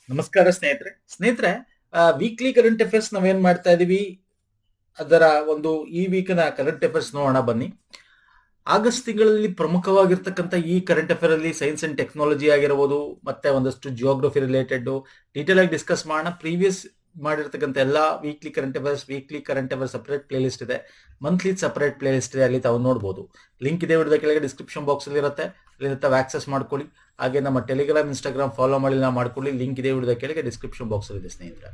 ನಮಸ್ಕಾರ ಸ್ನೇಹಿತರೆ weekly current affairs ನಾವೇನ್ ಮಾಡ್ತಾ ಇದೀವಿ. ಅದರ ಒಂದು ಈ ವೀಕ್ನ ಕರೆಂಟ್ ಅಫೇರ್ಸ್ ನೋಡೋಣ ಬನ್ನಿ. ಆಗಸ್ಟ್ ತಿಂಗಳಲ್ಲಿ ಪ್ರಮುಖವಾಗಿರ್ತಕ್ಕಂಥ ಈ ಕರೆಂಟ್ ಅಫೇರ್ ಅಲ್ಲಿ ಸೈನ್ಸ್ ಅಂಡ್ ಟೆಕ್ನಾಲಜಿ ಆಗಿರಬಹುದು, ಮತ್ತೆ ಒಂದಷ್ಟು ಜಿಯೋಗ್ರಫಿ ರಿಲೇಟೆಡ್ ಡೀಟೇಲ್ ಆಗಿ ಡಿಸ್ಕಸ್ ಮಾಡೋಣ. ಪ್ರೀವಿಯಸ್ ಮಾಡಿರ್ತಕ್ಕಂಥ ಎಲ್ಲಾ weekly current affairs separate play list ಇದೆ, ಮಂತ್ಲಿ ಸಪರೇಟ್ ಪ್ಲೇ ಲಿಸ್ಟ್ ಇದೆ, ಅಲ್ಲಿ ತಾವು ನೋಡಬಹುದು. ಲಿಂಕ್ ಇದೆ ವಿಡಿಯೋದ ಕೆಳಗೆ ಡಿಸ್ಕ್ರಿಪ್ಷನ್ ಬಾಕ್ಸ್ ಅಲ್ಲಿ ಇರುತ್ತೆ, ಅಲ್ಲಿ ತಾವು ಆಕ್ಸೆಸ್ ಮಾಡ್ಕೊಳ್ಳಿ. ಹಾಗೆ ನಮ್ಮ ಟೆಲಿಗ್ರಾಮ್, ಇನ್ಸ್ಟಾಗ್ರಾಮ್ ಫಾಲೋ ಮಾಡಿ ಮಾಡ್ಕೊಳ್ಳಿ. ಲಿಂಕ್ ಇದೆ ವಿಡಿಯೋದ ಕೆಳಗೆ ಡಿಸ್ಕ್ರಿಪ್ಷನ್ ಬಾಕ್ಸ್ ಅಲ್ಲಿ ಇದೆ ಸ್ನೇಹಿತರೆ.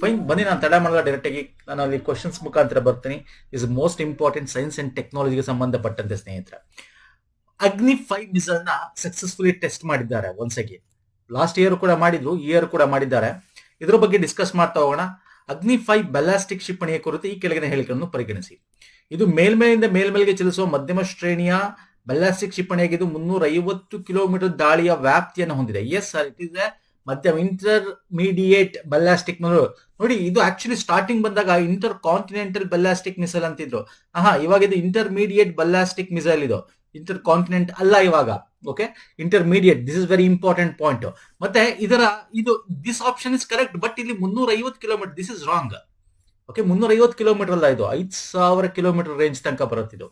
ಫೈನ್, ಬನ್ನಿ, ನಾನು ತಡ ಮಾಡಲ್ಲ, ಡೈರೆಕ್ಟ್ ಆಗಿ ನಾನು ಅಲ್ಲಿ ಕ್ವಶನ್ಸ್ ಮುಖಾಂತರ ಬರ್ತೀನಿ. Is most important science and ಟೆಕ್ನಾಲಜಿಗೆ ಸಂಬಂಧಪಟ್ಟಂತೆ ಸ್ನೇಹಿತರೆ. ಅಗ್ನಿ 5 ಮಿಸೈಲ್ ನ ಸಕ್ಸಸ್ಫುಲಿ ಟೆಸ್ಟ್ ಮಾಡಿದ್ದಾರೆ ಒನ್ಸ್ ಅಗೇನ್. ಲಾಸ್ಟ್ ಇಯರ್ ಕೂಡ ಮಾಡಿದ್ರು, ಈ ಇಯರ್ ಕೂಡ ಮಾಡಿದ್ದಾರೆ. ಇದರ ಬಗ್ಗೆ ಡಿಸ್ಕಸ್ ಮಾಡ್ತಾ ಹೋಗೋಣ. ಅಗ್ನಿ 5 ಬ್ಯಾಲಿಸ್ಟಿಕ್ ಕ್ಷಿಪಣಿಯ ಕುರಿತು ಈ ಕೆಳಗಿನ ಹೇಳಿಕೆಗಳನ್ನು ಪರಿಗಣಿಸಿ. ಇದು ಮೇಲ್ಮೈಯಿಂದ ಮೇಲ್ಮೈಗೆ ಚಲಿಸುವ ಮಧ್ಯಮ ಶ್ರೇಣಿಯ ಬ್ಯಾಲಿಸ್ಟಿಕ್ ಕ್ಷಿಪಣಿಯಾಗಿದ್ದು 350 ಕಿಲೋಮೀಟರ್ ದಾಳಿಯ ವ್ಯಾಪ್ತಿಯನ್ನು ಹೊಂದಿದೆ. Yes sir, it is a ಮಧ್ಯಮ ಇಂಟರ್ಮೀಡಿಯೇಟ್ ಬ್ಯಾಲಿಸ್ಟಿಕ್ ನೋಡಿ. ಇದು ಆಕ್ಚುಲಿ ಸ್ಟಾರ್ಟಿಂಗ್ ಬಂದಾಗ ಇಂಟರ್ ಕಾಂಟಿನೆಂಟಲ್ ಬ್ಯಾಲಿಸ್ಟಿಕ್ ಮಿಸೈಲ್ ಅಂತಿದ್ರು. ಇವಾಗ ಇದು ಇಂಟರ್ಮೀಡಿಯೇಟ್ ಬ್ಯಾಲಿಸ್ಟಿಕ್ ಮಿಸೈಲ್. ಇದು ಇಂಟರ್ ಕಾಂಟಿನೆಂಟ್ ಅಲ್ಲ ಇವಾಗ. Okay, intermediate, this is very important point. ಮತ್ತೆ this option is correct, but ಇಲ್ಲಿ 350 kilometre, this is wrong. Okay, 350 kilometre ಅಲ್ಲ, ಇದು 5000 ಕಿಲೋಮೀಟರ್ ರೇಂಜ್ ತನಕ ಬರುತ್ತಿದ್ದು.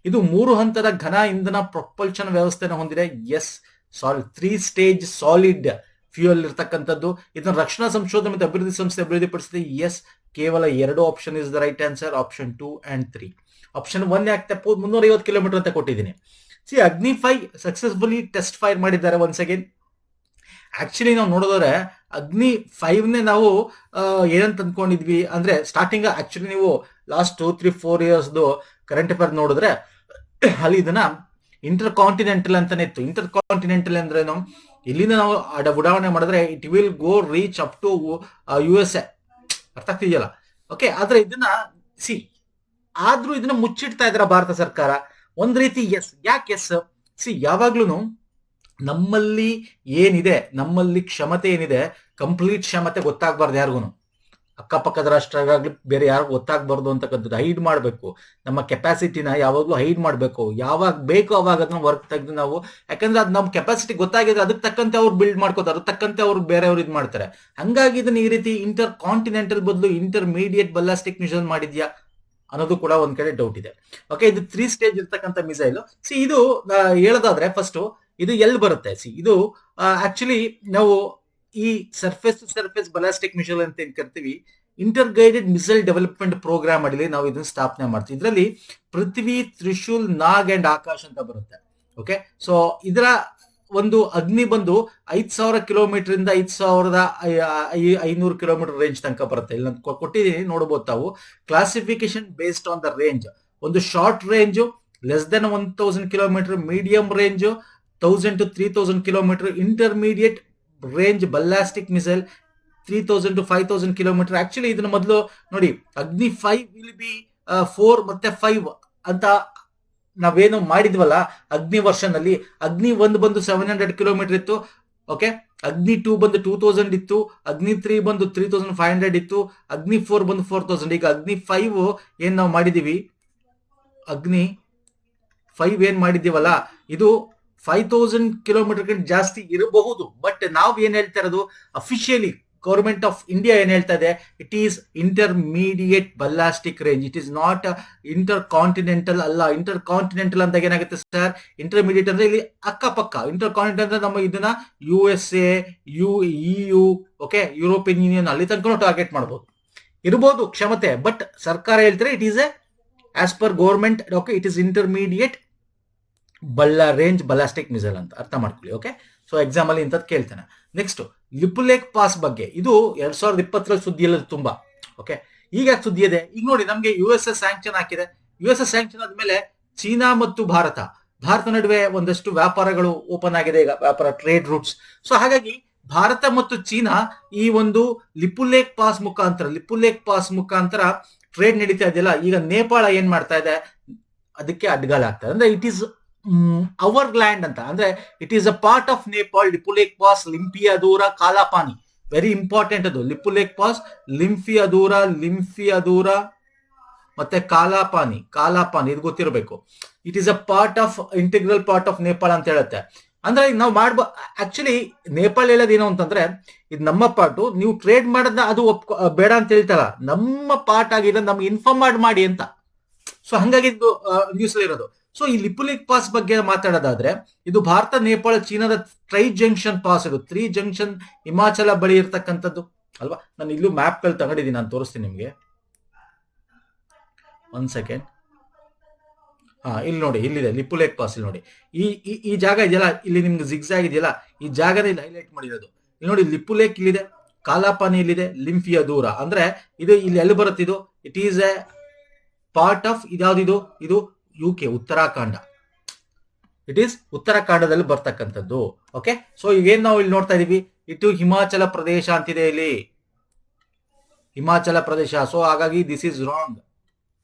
ಇದು 3 ಹಂತದ ಘನ ಇಂಧನ ಪ್ರೊಪಲ್ಷನ್ ವ್ಯವಸ್ಥೆಯನ್ನು ಹೊಂದಿದೆ. ಎಸ್, 3 ಸ್ಟೇಜ್ ಸಾಲಿಡ್ ಫ್ಯೂಯಲ್ ಇರ್ತಕ್ಕಂಥದ್ದು. ಇದನ್ನು ರಕ್ಷಣಾ ಸಂಶೋಧನೆ ಮತ್ತು ಅಭಿವೃದ್ಧಿ ಸಂಸ್ಥೆ ಅಭಿವೃದ್ಧಿಪಡಿಸಿದೆ. ಎಸ್, ಕೇವಲ 2 option is the right answer, option 2 and 3. Option 1 ಯಾಕೆ 350 ಕಿಲೋಮೀಟರ್ ಅಂತ ಕೊಟ್ಟಿದ್ದೀನಿ. ಅಗ್ನಿ 5 ಸಕ್ಸಸ್ಫುಲಿ ಟೆಸ್ಟ್ ಫೈರ್ ಮಾಡಿದ್ದಾರೆ ಒನ್ಸ್ ಅಗೇನ್. ಆಕ್ಚುಲಿ ನಾವು ನೋಡಿದ್ರೆ ಅಗ್ನಿ 5ನೇ ನಾವು ಏನಂತ ಅಂದ್ಕೊಂಡಿದ್ವಿ ಅಂದ್ರೆ, ಸ್ಟಾರ್ಟಿಂಗ್ ಆಕ್ಚುಲಿ ನೀವು ಲಾಸ್ಟ್ 2-3-4 ಇಯರ್ಸ್ದು ಕರೆಂಟ್ ಅಫೇರ್ ನೋಡಿದ್ರೆ ಅಲ್ಲಿ ಇದನ್ನ ಇಂಟರ್ ಕಾಂಟಿನೆಂಟಲ್ ಅಂತಾನೆ ಇತ್ತು. ಇಂಟರ್ ಕಾಂಟಿನೆಂಟಲ್ ಅಂದ್ರೆ ಇಲ್ಲಿಂದ ನಾವು ಉಡಾವಣೆ ಮಾಡಿದ್ರೆ it will go reach up to USA. ಅರ್ಥ ಆಗ್ತಿದೆಯಲ್ಲ? ಓಕೆ, ಆದ್ರೆ ಇದನ್ನ ಆದ್ರೂ ಇದನ್ನ ಮುಚ್ಚಿಡ್ತಾ ಇದ್ರ ಭಾರತ ಸರ್ಕಾರ ಒಂದ್ ರೀತಿ. ಎಸ್, ಯಾಕೆ ಎಸ್? ಯಾವಾಗ್ಲೂ ನಮ್ಮಲ್ಲಿ ಏನಿದೆ, ನಮ್ಮಲ್ಲಿ ಕ್ಷಮತೆ ಏನಿದೆ, ಕಂಪ್ಲೀಟ್ ಕ್ಷಮತೆ ಗೊತ್ತಾಗ್ಬಾರ್ದು ಯಾರಿಗೂ. ಅಕ್ಕಪಕ್ಕದ ರಾಷ್ಟ್ರಗಳಾಗ್ಲಿ ಬೇರೆ ಯಾರಿಗೂ ಗೊತ್ತಾಗ್ಬಾರ್ದು ಅಂತಕ್ಕಂಥದ್ದು ಹೈಡ್ ಮಾಡ್ಬೇಕು. ನಮ್ಮ ಕೆಪಾಸಿಟಿನ ಯಾವಾಗ್ಲೂ ಹೈಡ್ ಮಾಡ್ಬೇಕು. ಯಾವಾಗ ಬೇಕು ಅವಾಗ ಅದನ್ನ ವರ್ಕ್ ತೆಗೆದು ನಾವು, ಯಾಕಂದ್ರೆ ಅದು ನಮ್ಮ ಕೆಪಾಸಿಟಿ ಗೊತ್ತಾಗಿದ್ರೆ ಅದಕ್ಕೆ ತಕ್ಕಂತೆ ಅವ್ರು ಬಿಲ್ಡ್ ಮಾಡ್ಕೋತಾರೆ, ಅದಕ್ಕೆ ತಕ್ಕಂತೆ ಅವ್ರು ಬೇರೆಯವ್ರು ಇದು ಮಾಡ್ತಾರೆ. ಹಂಗಾಗಿ ಇದನ್ನ ಈ ರೀತಿ ಇಂಟರ್ ಕಾಂಟಿನೆಂಟಲ್ ಬದಲು ಇಂಟರ್ಮೀಡಿಯೇಟ್ ಬ್ಯಾಲಿಸ್ಟಿಕ್ ಮಿಸೈಲ್ ಮಾಡಿದ್ಯಾ ಅನ್ನೋದು ಕೂಡ ಒಂದ್ ಕಡೆ ಡೌಟ್ ಇದೆ. ಓಕೆ, ಇದು 3 ಸ್ಟೇಜ್ ಇರ್ತಕ್ಕಂಥ ಮಿಸೈಲ್. ಇದು ಹೇಳೋದಾದ್ರೆ ಫಸ್ಟ್ ಇದು ಎಲ್ಲಿ ಬರುತ್ತೆ? ಇದು ಆಕ್ಚುಲಿ ನಾವು ಈ surface to surface ballistic missile ಅಂತ ಏನ್ ಕರಿತೀವಿ, inter guided missile development programme ಅಡಿಲಿ ನಾವು ಇದನ್ನ ಸ್ಥಾಪನೆ ಮಾಡ್ತೀವಿ. ಇದರಲ್ಲಿ ಪೃಥ್ವಿ, ತ್ರಿಶೂಲ್, ನಾಗ್ ಅಂಡ್ ಆಕಾಶ್ ಅಂತ ಬರುತ್ತೆ. ಓಕೆ, ಸೊ ಇದರ ಒಂದು ಅಗ್ನಿ ಬಂದು 5000 ಕಿಲೋಮೀಟರ್ ಇಂದ 5500 ಕಿಲೋಮೀಟರ್ ರೇಂಜ್ ತನಕ ಬರುತ್ತೆ. ಇಲ್ಲಿ ಕೊಟ್ಟಿದ್ದೀನಿ, ನೋಡಬಹುದು ತಾವು. Classification based on the range. ಒಂದು short range less than 1000 kilometre, medium range 1000 to 3000 kilometre, intermediate range ballistic missile 3000 to 5000 kilometre. Actually ಇದನ್ನ ಮೊದಲು ನೋಡಿ, ಅಗ್ನಿ 5 ವಿಲ್ ಬಿ 4 ಮತ್ತೆ 5 ಅಂತ ನಾವೇನು ಮಾಡಿದ್ವಲ್ಲ ಅಗ್ನಿ ವರ್ಷನ್ ಅಲ್ಲಿ. ಅಗ್ನಿ 1 ಬಂದು 700 ಕಿಲೋಮೀಟರ್ ಇತ್ತು. ಓಕೆ, ಅಗ್ನಿ 2 ಬಂದು 2000 ಇತ್ತು, ಅಗ್ನಿ 3 ಬಂದು 3500 ಇತ್ತು, ಅಗ್ನಿ 4 ಬಂದು 4000. ಈಗ ಅಗ್ನಿ 5 ಏನ್ ನಾವು ಮಾಡಿದೀವಿ, ಅಗ್ನಿ 5 ಏನ್ ಮಾಡಿದೀವಲ್ಲ, ಇದು 5000 ಕಿಲೋಮೀಟರ್ ಜಾಸ್ತಿ ಇರಬಹುದು. ಬಟ್ ನಾವು ಏನ್ ಹೇಳ್ತಾ ಇರೋದು, ಅಫಿಷಿಯಲಿ ಗೌರ್ಮೆಂಟ್ ಆಫ್ ಇಂಡಿಯಾ ಏನ್ ಹೇಳ್ತಾ ಇದೆ, it is intermediate ballistic range, it is not inter continental ಅಲ್ಲ. ಇಂಟರ್ ಕಾಂಟಿನೆಂಟಲ್ ಅಂದಾಗ ಏನಾಗುತ್ತೆ ಸರ್, ಇಂಟರ್ಮೀಡಿಯೇಟ್ ಅಂದ್ರೆ ಇಲ್ಲಿ ಅಕ್ಕಪಕ್ಕ. ಇಂಟರ್ ಕಾಂಟಿನೆಂಟಲ್ ನಮ್ಮ ಇದನ್ನ USA, EU, okay, European union ಅಲ್ಲಿ ತನಕ ಟಾರ್ಗೆಟ್ ಮಾಡಬಹುದು, ಇರಬಹುದು ಕ್ಷಮತೆ. ಬಟ್ ಸರ್ಕಾರ ಹೇಳ್ತಾರೆ it is A as per government. Okay, it is intermediate range ballistic missile ಅಂತ ಅರ್ಥ ಮಾಡ್ಕೊಳ್ಳಿ. ಓಕೆ, ಸೊ ಎಕ್ಸಾಮ್ ಅಲ್ಲಿ ಇಂಥದ್ದು ಕೇಳ್ತಾನೆ. ನೆಕ್ಸ್ಟ್ ಲಿಪುಲೇಖ್ ಪಾಸ್ ಬಗ್ಗೆ. ಇದು 2020 ಸುದ್ದಿಯಲ್ಲಿ ತುಂಬಾ. ಓಕೆ, ಈಗ ಸುದ್ದಿ ಇದೆ. ಈಗ ನೋಡಿ, ನಮ್ಗೆ USA ಸ್ಯಾಂಕ್ಷನ್ ಹಾಕಿದೆ. USA ಸ್ಯಾಂಕ್ಷನ್ ಆದ್ಮೇಲೆ ಚೀನಾ ಮತ್ತು ಭಾರತ ನಡುವೆ ಒಂದಷ್ಟು ವ್ಯಾಪಾರಗಳು ಓಪನ್ ಆಗಿದೆ ಈಗ, ವ್ಯಾಪಾರ ಟ್ರೇಡ್ ರೂಟ್ಸ್. ಸೊ ಹಾಗಾಗಿ ಭಾರತ ಮತ್ತು ಚೀನಾ ಈ ಒಂದು ಲಿಪುಲೇಖ್ ಪಾಸ್ ಮುಖಾಂತರ ಟ್ರೇಡ್ ನಡೀತಾ ಇದೆಯಲ್ಲ. ಈಗ ನೇಪಾಳ ಏನ್ ಮಾಡ್ತಾ ಇದೆ, ಅದಕ್ಕೆ ಅಡ್ಗಾಲ ಆಗ್ತದೆ. ಅಂದ್ರೆ ಇಟ್ ಈಸ್ ಅವರ್ ಲ್ಯಾಂಡ್ ಅಂತ, ಅಂದ್ರೆ it is a part of Nepal. Lipulekh pass, Limpiyadhura, Kalapani, very important ಅದು. ಲಿಪುಲೇಖ್ ಪಾಸ್, ಲಿಂಪಿಯಾದೂರ ಮತ್ತೆ ಕಾಲಾಪಾನಿ ಇದು ಗೊತ್ತಿರಬೇಕು. It is a part of integral part of Nepal ಅಂತ ಹೇಳುತ್ತೆ. ಅಂದ್ರೆ ನಾವು ಆಕ್ಚುಲಿ ನೇಪಾಳ ಹೇಳೋದೇನು ಅಂತಂದ್ರೆ ಇದು ನಮ್ಮ ಪಾರ್ಟು, ನೀವು ಟ್ರೇಡ್ ಮಾಡೋದನ್ನ ಅದು ಬೇಡ ಅಂತ ಹೇಳ್ತಾರ, ನಮ್ಮ ಪಾರ್ಟ್ ಆಗಿದೆ, ನಮ್ಗೆ ಇನ್ಫಾರ್ಮ್ ಮಾಡಿ ಅಂತ. ಸೊ ಹಂಗಾಗಿ ಇದು ನ್ಯೂಸ್ ಇರೋದು. ಸೊ ಈ ಲಿಪುಲೇಖ್ ಪಾಸ್ ಬಗ್ಗೆ ಮಾತಾಡೋದಾದ್ರೆ, ಇದು ಭಾರತ, ನೇಪಾಳ, ಚೀನಾದ ಟ್ರೈ ಜಂಕ್ಷನ್ ಪಾಸ್. ಇದು 3 ಜಂಕ್ಷನ್ ಹಿಮಾಚಲ ಬಳಿ ಇರ್ತಕ್ಕಂಥದ್ದು ಅಲ್ವಾ. ನಾನು ಇಲ್ಲೂ ಮ್ಯಾಪ್ ಗಳು ತಗೊಂಡಿದ್ದೀನಿ, ನಾನು ತೋರಿಸ್ತೀನಿ ನಿಮ್ಗೆ. 1 ಸೆಕೆಂಡ್. ಇಲ್ಲಿ ನೋಡಿ, ಇಲ್ಲಿದೆ ಲಿಪುಲೇಖ್ ಪಾಸ್. ಇಲ್ಲಿ ನೋಡಿ, ಈ ಜಾಗ ಇದೆಯಲ್ಲ, ಇಲ್ಲಿ ನಿಮ್ಗೆ ಜಿಗ್ಜಾಗ್ ಇದೆಯಲ್ಲ, ಈ ಜಾಗನ ಇಲ್ಲಿ ಹೈಲೈಟ್ ಮಾಡಿರೋದು. ಇಲ್ಲಿ ನೋಡಿ, ಲಿಪುಲೇಖ್ ಇಲ್ಲಿದೆ, ಕಾಲಾಪಾನಿ ಇಲ್ಲಿದೆ, ಲಿಂಫಿಯ ದೂರ. ಅಂದ್ರೆ ಇದು ಇಲ್ಲಿ ಎಲ್ಲಿ ಬರುತ್ತೆ? ಇದು it is a part of ಇದ್ಯಾವ್ದಿದು? ಇದು UK, ಉತ್ತರಾಖಂಡ. ಇಟ್ ಈಸ್ ಉತ್ತರಾಖಂಡದಲ್ಲಿ ಬರ್ತಕ್ಕಂಥದ್ದು. ಓಕೆ, ಸೊ ಈಗೇನ್ ನಾವು ಇಲ್ಲಿ ನೋಡ್ತಾ ಇದೀವಿ, ಇಟ್ಟು ಹಿಮಾಚಲ ಪ್ರದೇಶ ಅಂತಿದೆ ಇಲ್ಲಿ, ಹಿಮಾಚಲ ಪ್ರದೇಶ. ಸೊ ಹಾಗಾಗಿ this is wrong.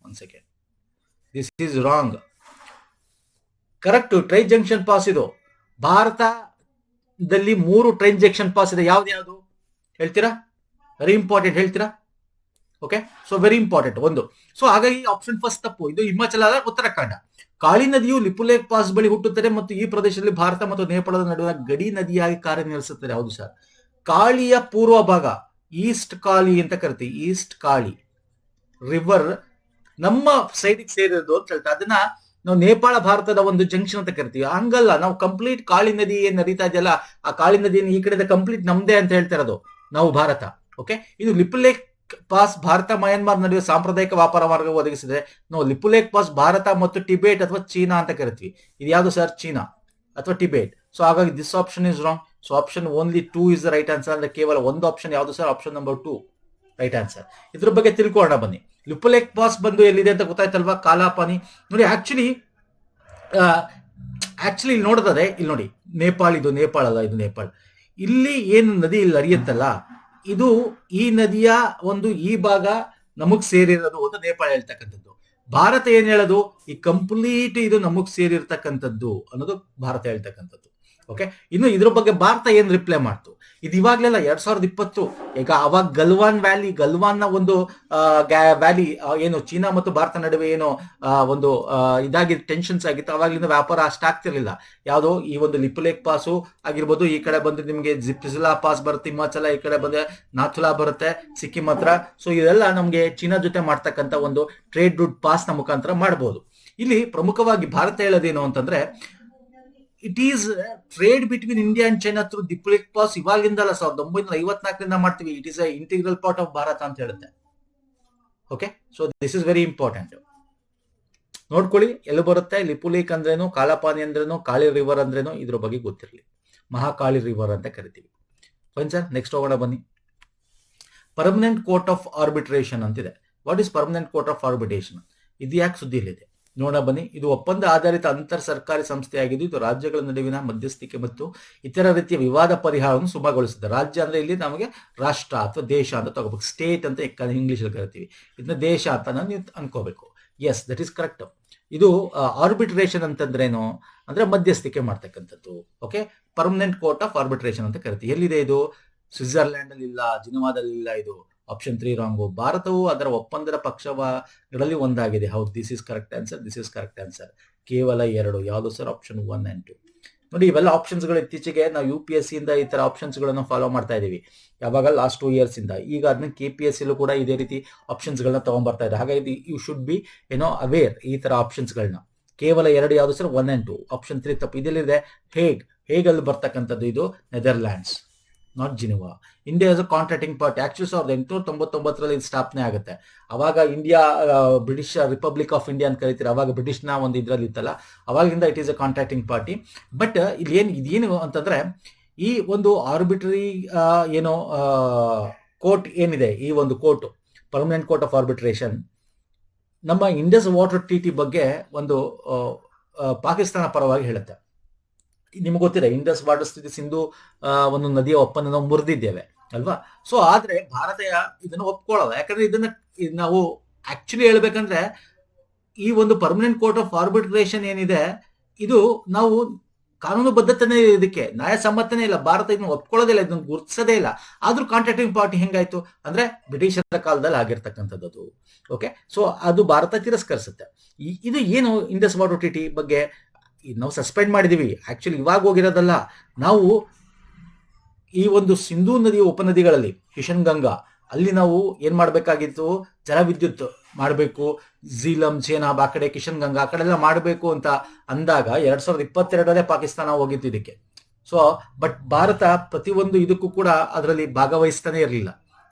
1 second, this is wrong. Correct try junction pass ಇದು. ಭಾರತದಲ್ಲಿ 3 ಟ್ರೈನ್ ಜಂಕ್ಷನ್ ಪಾಸ್ ಇದೆ. ಯಾವ್ದು ಹೇಳ್ತೀರಾ? ವೆರಿ ಇಂಪಾರ್ಟೆಂಟ್, ಹೇಳ್ತೀರಾ? ಓಕೆ, ಸೊ ವೆರಿ ಇಂಪಾರ್ಟೆಂಟ್ ಒಂದು. ಸೊ ಹಾಗಾಗಿ ಆಪ್ಷನ್ ಫಸ್ಟ್ ತಪ್ಪು. ಇದು ಹಿಮಾಚಲ, ಉತ್ತರಾಖಂಡ. ಕಾಳಿ ನದಿಯು ಲಿಪುಲೇಖ್ ಪಾಸ್ ಬಳಿ ಹುಟ್ಟುತ್ತದೆ ಮತ್ತು ಈ ಪ್ರದೇಶದಲ್ಲಿ ಭಾರತ ಮತ್ತು ನೇಪಾಳದ ನಡುವಿನ ಗಡಿ ನದಿಯಾಗಿ ಕಾರ್ಯನಿರ್ವಹಿಸುತ್ತದೆ. ಹೌದು ಸರ್. ಕಾಳಿಯ ಪೂರ್ವ ಭಾಗ ಈಸ್ಟ್ ಕಾಳಿ ಅಂತ ಕರಿತೀವಿ. ಈಸ್ಟ್ ಕಾಳಿ ರಿವರ್ ನಮ್ಮ ಸೈಡಿಗೆ ಸೇರಿರೋದು ಅಂತ ಹೇಳ್ತಾರೆ. ಅದನ್ನ ನಾವು ನೇಪಾಳ ಭಾರತದ ಒಂದು ಜಂಕ್ಷನ್ ಅಂತ ಕರಿತೀವಿ. ಹಂಗಲ್ಲ, ನಾವು ಕಂಪ್ಲೀಟ್ ಕಾಳಿ ನದಿ ಏನ್ ನಡೀತಾ ಇದೆಯಲ್ಲ, ಆ ಕಾಳಿ ನದಿಯನ್ನು ಈ ಕಡೆ ಕಂಪ್ಲೀಟ್ ನಮ್ದೇ ಅಂತ ಹೇಳ್ತಾ ಇರೋದು ನಾವು ಭಾರತ. ಓಕೆ, ಇದು ಲಿಪುಲೇಖ್ ಪಾಸ್ ಭಾರತ ಮಯನ್ಮಾರ್ ನಡುವೆ ಸಾಂಪ್ರದಾಯಿಕ ವ್ಯಾಪಾರ ಮಾರ್ಗ ಒದಗಿಸಿದೆ. ನಾವು ಲಿಪುಲೇಖ್ ಪಾಸ್ ಭಾರತ ಮತ್ತು ಟಿಬೇಟ್ ಅಥವಾ ಚೀನಾ ಅಂತ ಕರಿತೀವಿ. ಇದು ಯಾವುದು ಸರ್? ಚೀನಾ ಅಥವಾ ಟಿಬೇಟ್. ಸೊ ಹಾಗಾಗಿ this option is wrong. So option only 2 is the right answer. ಅಂದ್ರೆ ಕೇವಲ ಒಂದು ಆಪ್ಷನ್ ಯಾವುದು sir? Option number 2 right answer. ಇದ್ರ ಬಗ್ಗೆ ತಿಳ್ಕೊಳ್ಳೋಣ ಬನ್ನಿ. ಲಿಪುಲೇಖ್ ಪಾಸ್ ಬಂದು ಎಲ್ಲಿದೆ ಅಂತ ಗೊತ್ತಾಯ್ತಲ್ವಾ? ಕಾಲಾಪಾನಿ. ನೋಡಿ, ಆಕ್ಚುಲಿ ಇಲ್ಲಿ ನೋಡಿದ್ರೆ, ಇಲ್ಲಿ ನೋಡಿ, ನೇಪಾಳ, ಇದು ನೇಪಾಳ ಅಲ್ಲ, ಇದು ನೇಪಾಳ. ಇಲ್ಲಿ ಏನು ನದಿ ಇಲ್ಲಿ ಹರಿಯುತ್ತಲ್ಲ, ಇದು ಈ ನದಿಯ ಒಂದು ಈ ಭಾಗ ನಮಗ್ ಸೇರಿರೋದು ಅಂತ ನೇಪಾಳ ಹೇಳ್ತಕ್ಕಂಥದ್ದು. ಭಾರತ ಏನ್ ಹೇಳೋದು? ಈ ಕಂಪ್ಲೀಟ್ ಇದು ನಮಗ್ ಸೇರಿರ್ತಕ್ಕಂಥದ್ದು ಅನ್ನೋದು ಭಾರತ ಹೇಳ್ತಕ್ಕಂಥದ್ದು. ಓಕೆ, ಇನ್ನು ಇದ್ರ ಬಗ್ಗೆ ಭಾರತ ಏನ್ ರಿಪ್ಲೈ ಮಾಡ್ತು? ಇದು ಇವಾಗ್ಲೆಲ್ಲ 2020. ಈಗ ಅವಾಗ ಗಲ್ವಾನ್ ನ ಒಂದು ವ್ಯಾಲಿ ಏನು ಚೀನಾ ಮತ್ತು ಭಾರತ ನಡುವೆ ಏನು ಒಂದು ಇದಾಗಿ ಟೆನ್ಷನ್ಸ್ ಆಗಿತ್ತು. ಅವಾಗ್ಲಿಂದ ವ್ಯಾಪಾರ ಅಷ್ಟಾಗ್ತಿರ್ಲಿಲ್ಲ. ಯಾವ್ದೋ ಈ ಒಂದು ಲಿಪುಲೇಖ್ ಪಾಸು ಆಗಿರ್ಬೋದು, ಈ ಕಡೆ ಬಂದ್ರೆ ನಿಮ್ಗೆ ಜಿಪ್ಸಿಲಾ ಪಾಸ್ ಬರುತ್ತೆ ಹಿಮಾಚಲ, ಈ ಕಡೆ ಬಂದ್ರೆ ನಾಥುಲಾ ಬರುತ್ತೆ ಸಿಕ್ಕಿಂ ಹತ್ರ. ಸೊ ಇದೆಲ್ಲ ನಮ್ಗೆ ಚೀನಾ ಜೊತೆ ಮಾಡ್ತಕ್ಕಂಥ ಒಂದು ಟ್ರೇಡ್ ರೂಟ್ ಪಾಸ್ ನ ಮುಖಾಂತರ ಮಾಡಬಹುದು. ಇಲ್ಲಿ ಪ್ರಮುಖವಾಗಿ ಭಾರತ ಹೇಳೋದೇನು ಅಂತಂದ್ರೆ, it is trade between India and China through Lipulekh pass. ಇವಾಗಿಂದಲ್ಲ, 1954ರಿಂದ ಮಾಡ್ತೀವಿ. It is a integral part of Bharat ಅಂತ ಹೇಳುತ್ತೆ. Okay, so this is very important. ನೋಡ್ಕೊಳ್ಳಿ, ಎಲ್ಲಿ ಬರುತ್ತೆ ಲಿಪುಲೇಖ್ ಅಂದ್ರೇನು, ಕಾಲಾಪಾನಿ ಅಂದ್ರೇನು, ಕಾಳಿ ರಿವರ್ ಅಂದ್ರೇನು, ಇದ್ರ ಬಗ್ಗೆ ಗೊತ್ತಿರಲಿ. ಮಹಾಕಾಳಿ ರಿವರ್ ಅಂತ ಕರಿತೀವಿ. ಫೈನ್ ಸರ್, ನೆಕ್ಸ್ಟ್ ಹೋಗೋಣ ಬನ್ನಿ. ಪರ್ಮನೆಂಟ್ ಕೋರ್ಟ್ ಆಫ್ ಆರ್ಬಿಟ್ರೇಷನ್ ಅಂತಿದೆ. What is permanent court of arbitration? ಇದು ಯಾಕೆ ಸುದ್ದಿಯಲ್ಲಿದೆ ನೋಡೋಣ ಬನ್ನಿ. ಇದು ಒಪ್ಪಂದ ಆಧಾರಿತ ಅಂತರ್ ಸರ್ಕಾರಿ ಸಂಸ್ಥೆಯಾಗಿದ್ದು, ಇದು ರಾಜ್ಯಗಳ ನಡುವಿನ ಮಧ್ಯಸ್ಥಿಕೆ ಮತ್ತು ಇತರ ರೀತಿಯ ವಿವಾದ ಪರಿಹಾರವನ್ನು ಸುಲಭಗೊಳಿಸುತ್ತದೆ. ರಾಜ್ಯ ಅಂದ್ರೆ ಇಲ್ಲಿ ನಮಗೆ ರಾಷ್ಟ್ರ ಅಥವಾ ದೇಶ ಅಂತ ತಗೋಬೇಕು. ಸ್ಟೇಟ್ ಅಂತ ಇಂಗ್ಲಿಷ್ ಅಲ್ಲಿ ಕರಿತೀವಿ. ಇದನ್ನ ದೇಶ ಅಂತ ನೀವು ಅನ್ಕೋಬೇಕು. Yes, that is correct. ಇದು ಆರ್ಬಿಟ್ರೇಷನ್ ಅಂತಂದ್ರೇನು ಅಂದ್ರೆ ಮಧ್ಯಸ್ಥಿಕೆ ಮಾಡ್ತಕ್ಕಂಥದ್ದು. Okay, permanent court of arbitration ಅಂತ ಕರಿತೀವಿ. ಎಲ್ಲಿದೆ ಇದು? ಸ್ವಿಟ್ಜರ್ಲ್ಯಾಂಡ್ ಅಲ್ಲಿ ಇಲ್ಲ, ಜಿನೋವಾದಲ್ಲಿ ಇಲ್ಲ. ಇದು ಆಪ್ಷನ್ 3 ರಾಂಗು. ಭಾರತವು ಅದರ ಒಪ್ಪಂದದ ಪಕ್ಷಗಳಲ್ಲಿ ಒಂದಾಗಿದೆ. ಹೌದು, this is correct answer. This is correct answer. ಕೇವಲ 2. ಯಾವುದು ಸರ್? Option 1 and 2. ನೋಡಿ, ಇವೆಲ್ಲ ಆಪ್ಷನ್ಸ್ ಗಳು ಇತ್ತೀಚೆಗೆ ನಾವು UPSC ಇಂದ ಈ ತರ ಆಪ್ಷನ್ಸ್ ಗಳನ್ನು ಫಾಲೋ ಮಾಡ್ತಾ ಇದೀವಿ. ಯಾವಾಗ? ಲಾಸ್ಟ್ 2 years ಇಂದ. ಈಗ ಅದನ್ನ KPSC ಕೂಡ ಇದೇ ರೀತಿ ಆಪ್ಷನ್ಸ್ ಗಳನ್ನ ತಗೊಂಡ್ಬರ್ತಾ ಇದೆ. ಹಾಗಾಗಿ ಯು ಶುಡ್ ಬಿ ಅವೇರ್ ಈ ತರ ಆಪ್ಷನ್ಸ್ ಗಳನ್ನ. ಕೇವಲ 2 ಯಾವುದು ಸರ್? 1 and 2. ಆಪ್ಷನ್ 3 ತಪ್ಪು. ಇದೆಲ್ಲಿದೆ? ಹೇಗಲ್ಲಿ ಬರ್ತಕ್ಕಂಥದ್ದು. ಇದು Netherlands, not Geneva. India is a contracting party. Actually 1899ರಲ್ಲಿ ಇದು ಸ್ಥಾಪನೆ ಆಗುತ್ತೆ. ಅವಾಗ India British republic of India ಅಂತ ಕರಿತೀರಿ. ಅವಾಗ ಬ್ರಿಟಿಷ್ನ ಒಂದು ಇದ್ರಲ್ಲಿ ಇತ್ತಲ್ಲ, ಅವಾಗಿಂದ it is a contracting party. But ಇಲ್ಲಿ ಇದೇನು ಅಂತಂದ್ರೆ, ಈ ಒಂದು ಆರ್ಬಿಟ್ರರಿ ಕೋರ್ಟ್ ಏನಿದೆ, ಈ ಒಂದು court permanent court of arbitration, ನಮ್ಮ ಇಂಡಸ್ ವಾಟರ್ ಟ್ರೀಟಿ ಬಗ್ಗೆ ಒಂದು ಪಾಕಿಸ್ತಾನ ಪರವಾಗಿ ಹೇಳುತ್ತೆ. ನಿಮ್ಗೆ ಗೊತ್ತಿದೆ, ಇಂಡಸ್ ವಾಟರ್ ಸ್ಥಿತಿ ಸಿಂಧು ಒಂದು ನದಿಯ ಒಪ್ಪಂದ ನಾವು ಮುರಿದಿದ್ದೇವೆ ಅಲ್ವಾ. ಸೊ ಆದ್ರೆ ಭಾರತ ಇದನ್ನು ಒಪ್ಕೊಳ್ಳಲ್ಲ. ಯಾಕಂದ್ರೆ ಇದನ್ನ ನಾವು ಆಕ್ಚುಲಿ ಹೇಳ್ಬೇಕಂದ್ರೆ, ಈ ಒಂದು ಪರ್ಮನೆಂಟ್ ಕೋರ್ಟ್ ಆಫ್ ಆರ್ಬಿಟ್ರೇಷನ್ ಏನಿದೆ, ಇದು ನಾವು ಕಾನೂನು ಬದ್ಧತೆನೇ ಇದಕ್ಕೆ ನ್ಯಾಯಸಮ್ಮತನೇ ಇಲ್ಲ. ಭಾರತ ಇದನ್ನು ಒಪ್ಕೊಳ್ಳೋದಿಲ್ಲ, ಇದನ್ನು ಗುರುತಿಸೋದೇ ಇಲ್ಲ. ಆದ್ರೂ ಕಾಂಟ್ರಾಕ್ಟಿಂಗ್ ಪಾರ್ಟಿ ಹೆಂಗಾಯ್ತು ಅಂದ್ರೆ, ಬ್ರಿಟಿಷರ ಕಾಲದಲ್ಲಿ ಆಗಿರ್ತಕ್ಕಂಥದ್ದು. ಓಕೆ, ಸೊ ಅದು ಭಾರತ ತಿರಸ್ಕರಿಸುತ್ತೆ. ಇದು ಏನು ಇಂಡಸ್ ವಾಟರ್ ಟ್ರೀಟಿ ಬಗ್ಗೆ ನಾವು ಸಸ್ಪೆಂಡ್ ಮಾಡಿದೀವಿ, ಆಕ್ಚುಲಿ ಇವಾಗ ಹೋಗಿರೋದಲ್ಲ. ನಾವು ಈ ಒಂದು ಸಿಂಧೂ ನದಿಯ ಉಪನದಿಗಳಲ್ಲಿ ಕಿಶನ್ ಗಂಗಾ ಅಲ್ಲಿ ನಾವು ಏನ್ ಮಾಡ್ಬೇಕಾಗಿತ್ತು, ಜಲವಿದ್ಯುತ್ ಮಾಡಬೇಕು, ಝೀಲಂ ಚೇನಾಬ್ ಆ ಕಡೆ ಕಿಶನ್ ಗಂಗಾ ಆ ಕಡೆ ಎಲ್ಲ ಮಾಡಬೇಕು ಅಂತ ಅಂದಾಗ 2022 ಪಾಕಿಸ್ತಾನ ಹೋಗಿತ್ತು ಇದಕ್ಕೆ. ಸೊ ಬಟ್ ಭಾರತ ಪ್ರತಿಯೊಂದು ಇದಕ್ಕೂ ಕೂಡ ಅದರಲ್ಲಿ ಭಾಗವಹಿಸ್ತಾನೆ ಇರಲಿಲ್ಲ.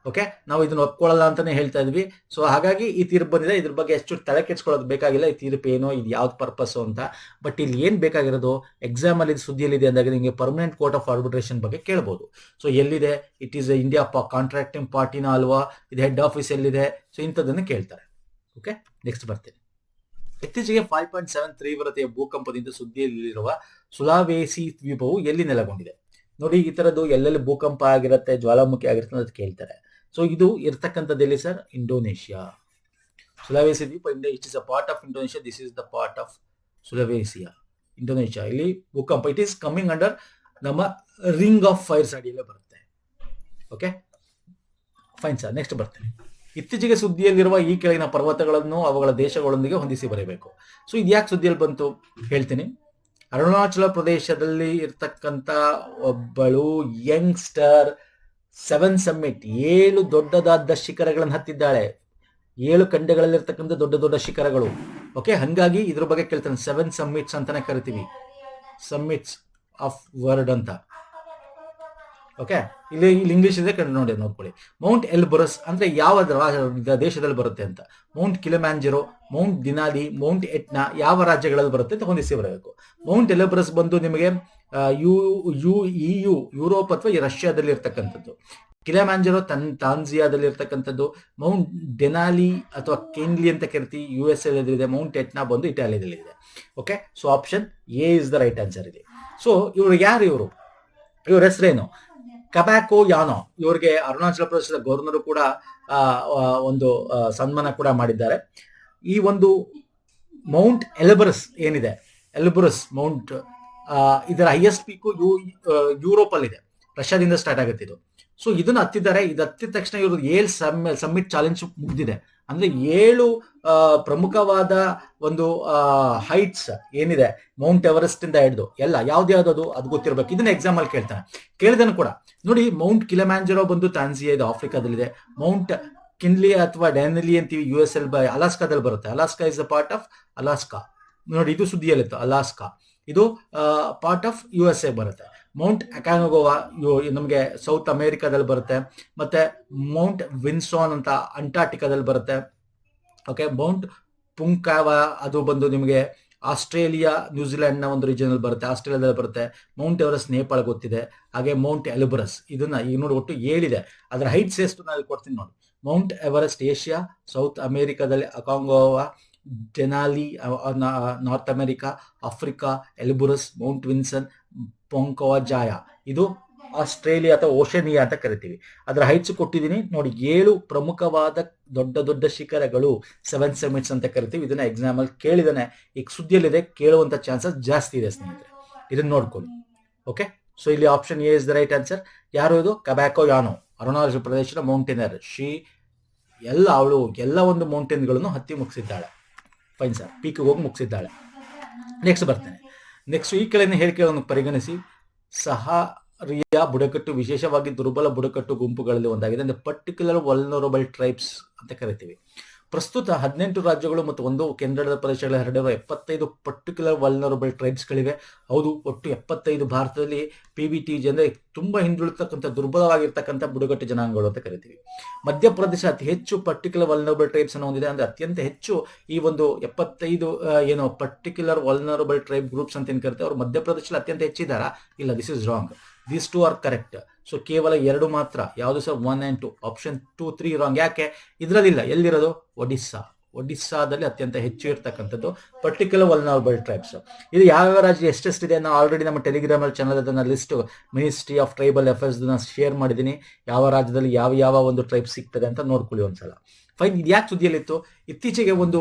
ಓಕೆ, ನಾವು ಇದನ್ನ ಒಪ್ಕೊಳ್ಳಲ್ಲ ಅಂತಾನೆ ಹೇಳ್ತಾ ಇದ್ವಿ. ಸೊ ಹಾಗಾಗಿ ಈ ತೀರ್ಪು ಬಂದಿದೆ, ಇದ್ರ ಬಗ್ಗೆ ಎಷ್ಟು ತಲೆ ಕೆಡ್ಸ್ಕೊಳ್ಳೋದು ಬೇಕಾಗಿಲ್ಲ. ಈ ತೀರ್ಪು ಏನೋ, ಇದು ಯಾವ್ದು ಪರ್ಪಸ್ ಅಂತ. ಬಟ್ ಇಲ್ಲಿ ಏನ್ ಬೇಕಾಗಿರೋದು, ಎಕ್ಸಾಮ್ ಅಲ್ಲಿ ಸುದ್ದಿಯಲ್ಲಿದೆ ಅಂದಾಗ ನಿಮಗೆ ಪರ್ಮನೆಂಟ್ ಕೋರ್ಟ್ ಆಫ್ ಆರ್ಬಿಟ್ರೇಷನ್ ಬಗ್ಗೆ ಕೇಳಬಹುದು. ಸೊ ಎಲ್ಲಿದೆ, ಇಟ್ ಈಸ್ ಇಂಡಿಯಾ ಕಾಂಟ್ರಾಕ್ಟಿಂಗ್ ಪಾರ್ಟಿನ ಅಲ್ವಾ, ಇದು ಹೆಡ್ ಆಫೀಸ್ ಎಲ್ಲಿದೆ, ಸೊ ಇಂಥದ್ದನ್ನು ಕೇಳ್ತಾರೆ. ಓಕೆ, ನೆಕ್ಸ್ಟ್ ಬರ್ತೇನೆ. ಇತ್ತೀಚೆಗೆ 5.7 ತೀವ್ರತೆಯ ಭೂಕಂಪದಿಂದ ಸುದ್ದಿಯಲ್ಲಿರುವ ಸುಲಾವೇಸಿ ದ್ವೀಪವು ಎಲ್ಲಿ ನೆಲೆಗೊಂಡಿದೆ? ನೋಡಿ, ಈ ತರದ್ದು ಎಲ್ಲೆಲ್ಲಿ ಭೂಕಂಪ ಆಗಿರುತ್ತೆ, ಜ್ವಾಲಾಮುಖಿ ಆಗಿರುತ್ತೆ ಅಂತ ಕೇಳ್ತಾರೆ. ಸೊ ಇದು ಇರ್ತಕ್ಕಂಥದ್ದು ಎಲ್ಲಿ ಸರ್? ಇಂಡೋನೇಷಿಯಾ. ಸುಲಾವೇಸಿ ದ್ವೀಪ India, it is a part of Indonesia, this is the part of Sulawesi, Indonesia. ಇಲ್ಲಿ ಭೂಕಂಪ, ಇಟ್ ಈಸ್ ಕಮಿಂಗ್ ಅಂಡರ್ ನಮ್ಮ ರಿಂಗ್ ಆಫ್ ಫೈರ್ಸ್ ಅಡಿಯಲ್ಲೇ ಬರುತ್ತೆ. ಓಕೆ ಫೈನ್ ಸರ್, ನೆಕ್ಸ್ಟ್ ಬರ್ತೇನೆ. ಇತ್ತೀಚೆಗೆ ಸುದ್ದಿಯಲ್ಲಿರುವ ಈ ಕೆಳಗಿನ ಪರ್ವತಗಳನ್ನು ಅವುಗಳ ದೇಶಗಳೊಂದಿಗೆ ಹೊಂದಿಸಿ ಬರೆಯಬೇಕು. ಸೊ ಇದು ಯಾಕೆ ಸುದ್ದಿಯಲ್ಲಿ ಬಂತು ಹೇಳ್ತೀನಿ. ಅರುಣಾಚಲ ಪ್ರದೇಶದಲ್ಲಿ ಇರ್ತಕ್ಕಂಥ ಒಬ್ಬಳು ಯಂಗ್ಸ್ಟರ್ 7 ಸಮ್ಮಿಟ್ 7 ದೊಡ್ಡದಾದ ಶಿಖರಗಳನ್ನು ಹತ್ತಿದ್ದಾಳೆ. 7 ಖಂಡಗಳಲ್ಲಿರ್ತಕ್ಕಂಥ ದೊಡ್ಡ ದೊಡ್ಡ ಶಿಖರಗಳು. ಓಕೆ, ಹಂಗಾಗಿ ಇದ್ರ ಬಗ್ಗೆ ಕೇಳ್ತಾನೆ. 7 ಸಮ್ಮಿಟ್ಸ್ ಅಂತಾನೆ ಕರಿತೀವಿ, ಸಮ್ಮಿಟ್ಸ್ ಆಫ್ ವರ್ಲ್ಡ್ ಅಂತ. ಓಕೆ, ಇಲ್ಲಿ ಇಂಗ್ಲಿಷ್ ಇದೆ, ಕನ್ನಡ ನೋಡಿ ನೋಡ್ಕೊಳ್ಳಿ. ಮೌಂಟ್ ಎಲ್ಬರಸ್ ಅಂದ್ರೆ ಯಾವ ದೇಶದಲ್ಲಿ ಬರುತ್ತೆ ಅಂತ. ಮೌಂಟ್ ಕಿಲಿಮ್ಯಾಂಜರೋ, ಮೌಂಟ್ ದಿನಾಲಿ, ಮೌಂಟ್ ಎಟ್ನಾ ಯಾವ ರಾಜ್ಯಗಳಲ್ಲಿ ಬರುತ್ತೆ ಅಂತ ಹೊಂದಿಸಿ ಬರಬೇಕು. ಮೌಂಟ್ ಎಲ್ಬರಸ್ ಬಂದು ನಿಮಗೆ ಯುರೋಪ್ ಅಥವಾ ರಷ್ಯಾದಲ್ಲಿ ಇರ್ತಕ್ಕಂಥದ್ದು. ಕಿಲಿಮ್ಯಾಂಜರೋ ತಾನ್ಜಿಯಾದಲ್ಲಿ ಇರ್ತಕ್ಕಂಥದ್ದು. ಮೌಂಟ್ ಡೆನಾಲಿ ಅಥವಾ ಕೆನ್ಲಿ ಅಂತ ಕರಿತೀವಿ, US ಇದೆ. ಮೌಂಟ್ ಎಟ್ನಾ ಬಂದು ಇಟಾಲಿಯಲ್ಲಿ ಇದೆ. Okay, so option A is the right answer ಇಲ್ಲಿ. ಸೊ ಇವರು ಯಾರು? ಇವ್ರ ಹೆಸರೇನು? ಕಬ್ಯಾಕೋ ಯಾನೋ. ಇವರಿಗೆ ಅರುಣಾಚಲ ಪ್ರದೇಶದ ಗವರ್ನರ್ ಕೂಡ ಒಂದು ಸನ್ಮಾನ ಕೂಡ ಮಾಡಿದ್ದಾರೆ. ಈ ಒಂದು ಮೌಂಟ್ ಎಲ್ಬರಸ್ ಏನಿದೆ, ಎಲ್ಬರಸ್ ಮೌಂಟ್, ಇದರ ಹೈಯೆಸ್ಟ್ ಪೀಕು ಯುರೋಪ್ ಅಲ್ಲಿ ಇದೆ, ರಷ್ಯಾದಿಂದ ಸ್ಟಾರ್ಟ್ ಆಗುತ್ತೆ ಇದು. ಸೊ ಇದನ್ನ ಹತ್ತಿದ್ದಾರೆ. ಇದು ಹತ್ತಿದ ತಕ್ಷಣ ಇವರು 7 ಸಮ್ಮಿಟ್ ಚಾಲೆಂಜ್ ಮುಗ್ದಿದೆ. ಅಂದ್ರೆ 7 ಪ್ರಮುಖವಾದ ಒಂದು ಹೈಟ್ಸ್ ಏನಿದೆ, ಮೌಂಟ್ ಎವರೆಸ್ಟ್ ಇಂದ ಹಿಡಿದು ಎಲ್ಲ ಯಾವ್ದು ಅದು ಗೊತ್ತಿರಬೇಕು. ಇದನ್ನ ಎಕ್ಸಾಮ್ ಅಲ್ಲಿ ಕೇಳ್ತಾನೆ. ಕೇಳಿದನು ಕೂಡ ನೋಡಿ. ಮೌಂಟ್ ಕಿಲಿಮ್ಯಾಂಜರೋ ಬಂದು ತಾನ್ಜಿಯಾ ಇದೆ, ಆಫ್ರಿಕಾದಲ್ಲಿದೆ. ಮೌಂಟ್ ಕಿನ್ಲಿ ಅಥವಾ ಡೆನಲಿ ಅಂತೀವಿ, US ಅಲಾಸ್ಕಾದಲ್ಲಿ ಬರುತ್ತೆ. Alaska is a part of Alaska. ನೋಡಿ, ಇದು ಸುದ್ದಿಯಲ್ಲಿತ್ತು, ಅಲಾಸ್ಕಾ ಇದು ಪಾರ್ಟ್ ಆಫ್ USA ಬರುತ್ತೆ. ಮೌಂಟ್ ಅಕಾನಗೋವಾ ನಮಗೆ ಸೌತ್ ಅಮೇರಿಕಾದಲ್ಲಿ ಬರುತ್ತೆ. ಮತ್ತೆ ಮೌಂಟ್ ವಿನ್ಸಾನ್ ಅಂತ ಅಂಟಾರ್ಟಿಕಾದಲ್ಲಿ ಬರುತ್ತೆ. ಓಕೆ, ಮೌಂಟ್ ಪುಂಕಾವಾ ಅದು ಬಂದು ನಿಮಗೆ ಆಸ್ಟ್ರೇಲಿಯಾ ನ್ಯೂಜಿಲೆಂಡ್ ನ ಒಂದು ರೀಜನ್ ಅಲ್ಲಿ ಬರುತ್ತೆ, ಆಸ್ಟ್ರೇಲಿಯಾದಲ್ಲಿ ಬರುತ್ತೆ. ಮೌಂಟ್ ಎವರೆಸ್ಟ್ ನೇಪಾಳ ಗೊತ್ತಿದೆ. ಹಾಗೆ ಮೌಂಟ್ ಎಲ್ಬರಸ್ ಇದನ್ನ ಈಗ ನೋಡಿ ಒಟ್ಟು 7 ಇದೆ. ಅದರ ಹೈಟ್ಸ್ ಎಷ್ಟು ನಾನು ಕೊಡ್ತೀನಿ ನೋಡಿ. ಮೌಂಟ್ ಎವರೆಸ್ಟ್ ಏಷ್ಯಾ, ಸೌತ್ ಅಮೇರಿಕಾದಲ್ಲಿ Aconcagua, Denali north America, Africa Elbrus, mount Vinson, Puncak Jaya ಇದು ಆಸ್ಟ್ರೇಲಿಯಾ ಅಥವಾ ಓಷನಿಯಾ ಅಂತ ಕರಿತೀವಿ. ಅದರ ಹೈಟ್ಸ್ ಕೊಟ್ಟಿದ್ದೀನಿ ನೋಡಿ. 7 ಪ್ರಮುಖವಾದ ದೊಡ್ಡ ದೊಡ್ಡ ಶಿಖರಗಳು 7 ಸಮಿಟ್ಸ್ ಅಂತ ಕರಿತೀವಿ. ಇದನ್ನ ಎಕ್ಸಾಮ್ ಅಲ್ಲಿ ಕೇಳಿದಾನೆ, ಈಗ ಸುದ್ದಿಯಲ್ಲಿದೆ, ಕೇಳುವಂತ ಚಾನ್ಸಸ್ ಜಾಸ್ತಿ ಇದೆ ಸ್ನೇಹಿತರೆ, ಇದನ್ನ ನೋಡ್ಕೊಳ್ಳಿ. ಓಕೆ, ಸೊ ಇಲ್ಲಿ option A is the right answer. ಯಾರು ಇದು? ಕಬ್ಯಾಕೋ ಯಾನೋ, ಅರುಣಾಚಲ ಪ್ರದೇಶದ ಮೌಂಟೇನರ್. ಅವಳು ಎಲ್ಲ ಒಂದು ಮೌಂಟೇನ್ಗಳನ್ನು ಹತ್ತಿ ಮುಗಿಸಿದ್ದಾಳೆ. ಫೈನ್ ಸರ್, ಪೀಕ್ ಹೋಗಿ ಮುಗಿಸಿದ್ದಾಳೆ. ನೆಕ್ಸ್ಟ್ ಬರ್ತೇನೆ. ನೆಕ್ಸ್ಟ್ ಈ ಕೆಳಗಿನ ಹೇಳಿಕೆಗಳನ್ನು ಪರಿಗಣಿಸಿ. ಸಹಾರಿಯಾ ಬುಡಕಟ್ಟು ವಿಶೇಷವಾಗಿ ದುರ್ಬಲ ಬುಡಕಟ್ಟು ಗುಂಪುಗಳಲ್ಲಿ ಒಂದಾಗಿದೆ. ಅಂದ್ರೆ ಪರ್ಟಿಕ್ಯುಲರ್ ವಲ್ನರಬಲ್ ಟ್ರೈಬ್ಸ್ ಅಂತ ಕರಿತೀವಿ. ಪ್ರಸ್ತುತ 18 ರಾಜ್ಯಗಳು ಮತ್ತು 1 ಕೇಂದ್ರಾಡಳಿತ ಪ್ರದೇಶಗಳಲ್ಲಿ ಹರಡಿರುವ 75 ಪರ್ಟಿಕ್ಯುಲರ್ ವಲ್ನರಬಲ್ ಟ್ರೈಬ್ಸ್ಗಳಿವೆ. ಹೌದು, ಒಟ್ಟು 75 ಭಾರತದಲ್ಲಿ PBTG ಅಂದ್ರೆ ತುಂಬಾ ಹಿಂದುಳಿತಕ್ಕಂಥ ದುರ್ಬಲವಾಗಿರ್ತಕ್ಕಂಥ ಬುಡಕಟ್ಟು ಜನಾಂಗಗಳು ಅಂತ ಕರಿತೀವಿ. ಮಧ್ಯಪ್ರದೇಶ ಅತಿ ಹೆಚ್ಚು ಪರ್ಟಿಕ್ಯುಲರ್ ವಲ್ನರಬಲ್ ಟ್ರೈಬ್ಸ್ ಅನ್ನು ಹೊಂದಿದೆ. ಅಂದ್ರೆ ಅತ್ಯಂತ ಹೆಚ್ಚು ಈ ಒಂದು 75 ಪರ್ಟಿಕ್ಯುಲರ್ ವಲ್ನರಬಲ್ ಟ್ರೈಬ್ ಗ್ರೂಪ್ಸ್ ಅಂತ ಏನ್ ಕರಿತೀವಿ, ಅವರು ಮಧ್ಯಪ್ರದೇಶದಲ್ಲಿ ಅತ್ಯಂತ ಹೆಚ್ಚಿದಾರಾ? ಇಲ್ಲ, this is wrong. These 2 are correct. So ಕೇವಲ 2 ಮಾತ್ರ. ಯಾವುದು ಸರ್? 1 and 2. Option 2, 3 wrong. ಯಾಕೆ? ಇದ್ರಲ್ಲಿಲ್ಲ. ಎಲ್ಲಿರೋದು? ಒಡಿಸ್ಸಾದಲ್ಲಿ ಅತ್ಯಂತ ಹೆಚ್ಚು ಇರ್ತಕ್ಕಂಥದ್ದು ಪರ್ಟಿಕ್ಯುಲರ್ ವಲ್ನರಬಲ್ ಟ್ರೈಬ್ಸ್. ಇದು ಯಾವ ರಾಜ್ಯ ಎಷ್ಟೆಷ್ಟಿದೆ ನಾವು ಆಲ್ರೆಡಿ ನಮ್ಮ ಟೆಲಿಗ್ರಾಮ್ ಚಾನಲ್ ಅದನ್ನ list ministry of tribal affairs share ಮಾಡಿದ್ದೀನಿ. ಯಾವ ರಾಜ್ಯದಲ್ಲಿ ಯಾವ ಒಂದು ಟ್ರೈಬ್ ಸಿಗ್ತದೆ ಅಂತ ನೋಡ್ಕೊಳ್ಳಿ ಒಂದ್ಸಲ. ಫೈನ್, ಇದು ಯಾಕೆ ಸುದ್ದಿಯಲ್ಲಿತ್ತು? ಇತ್ತೀಚೆಗೆ ಒಂದು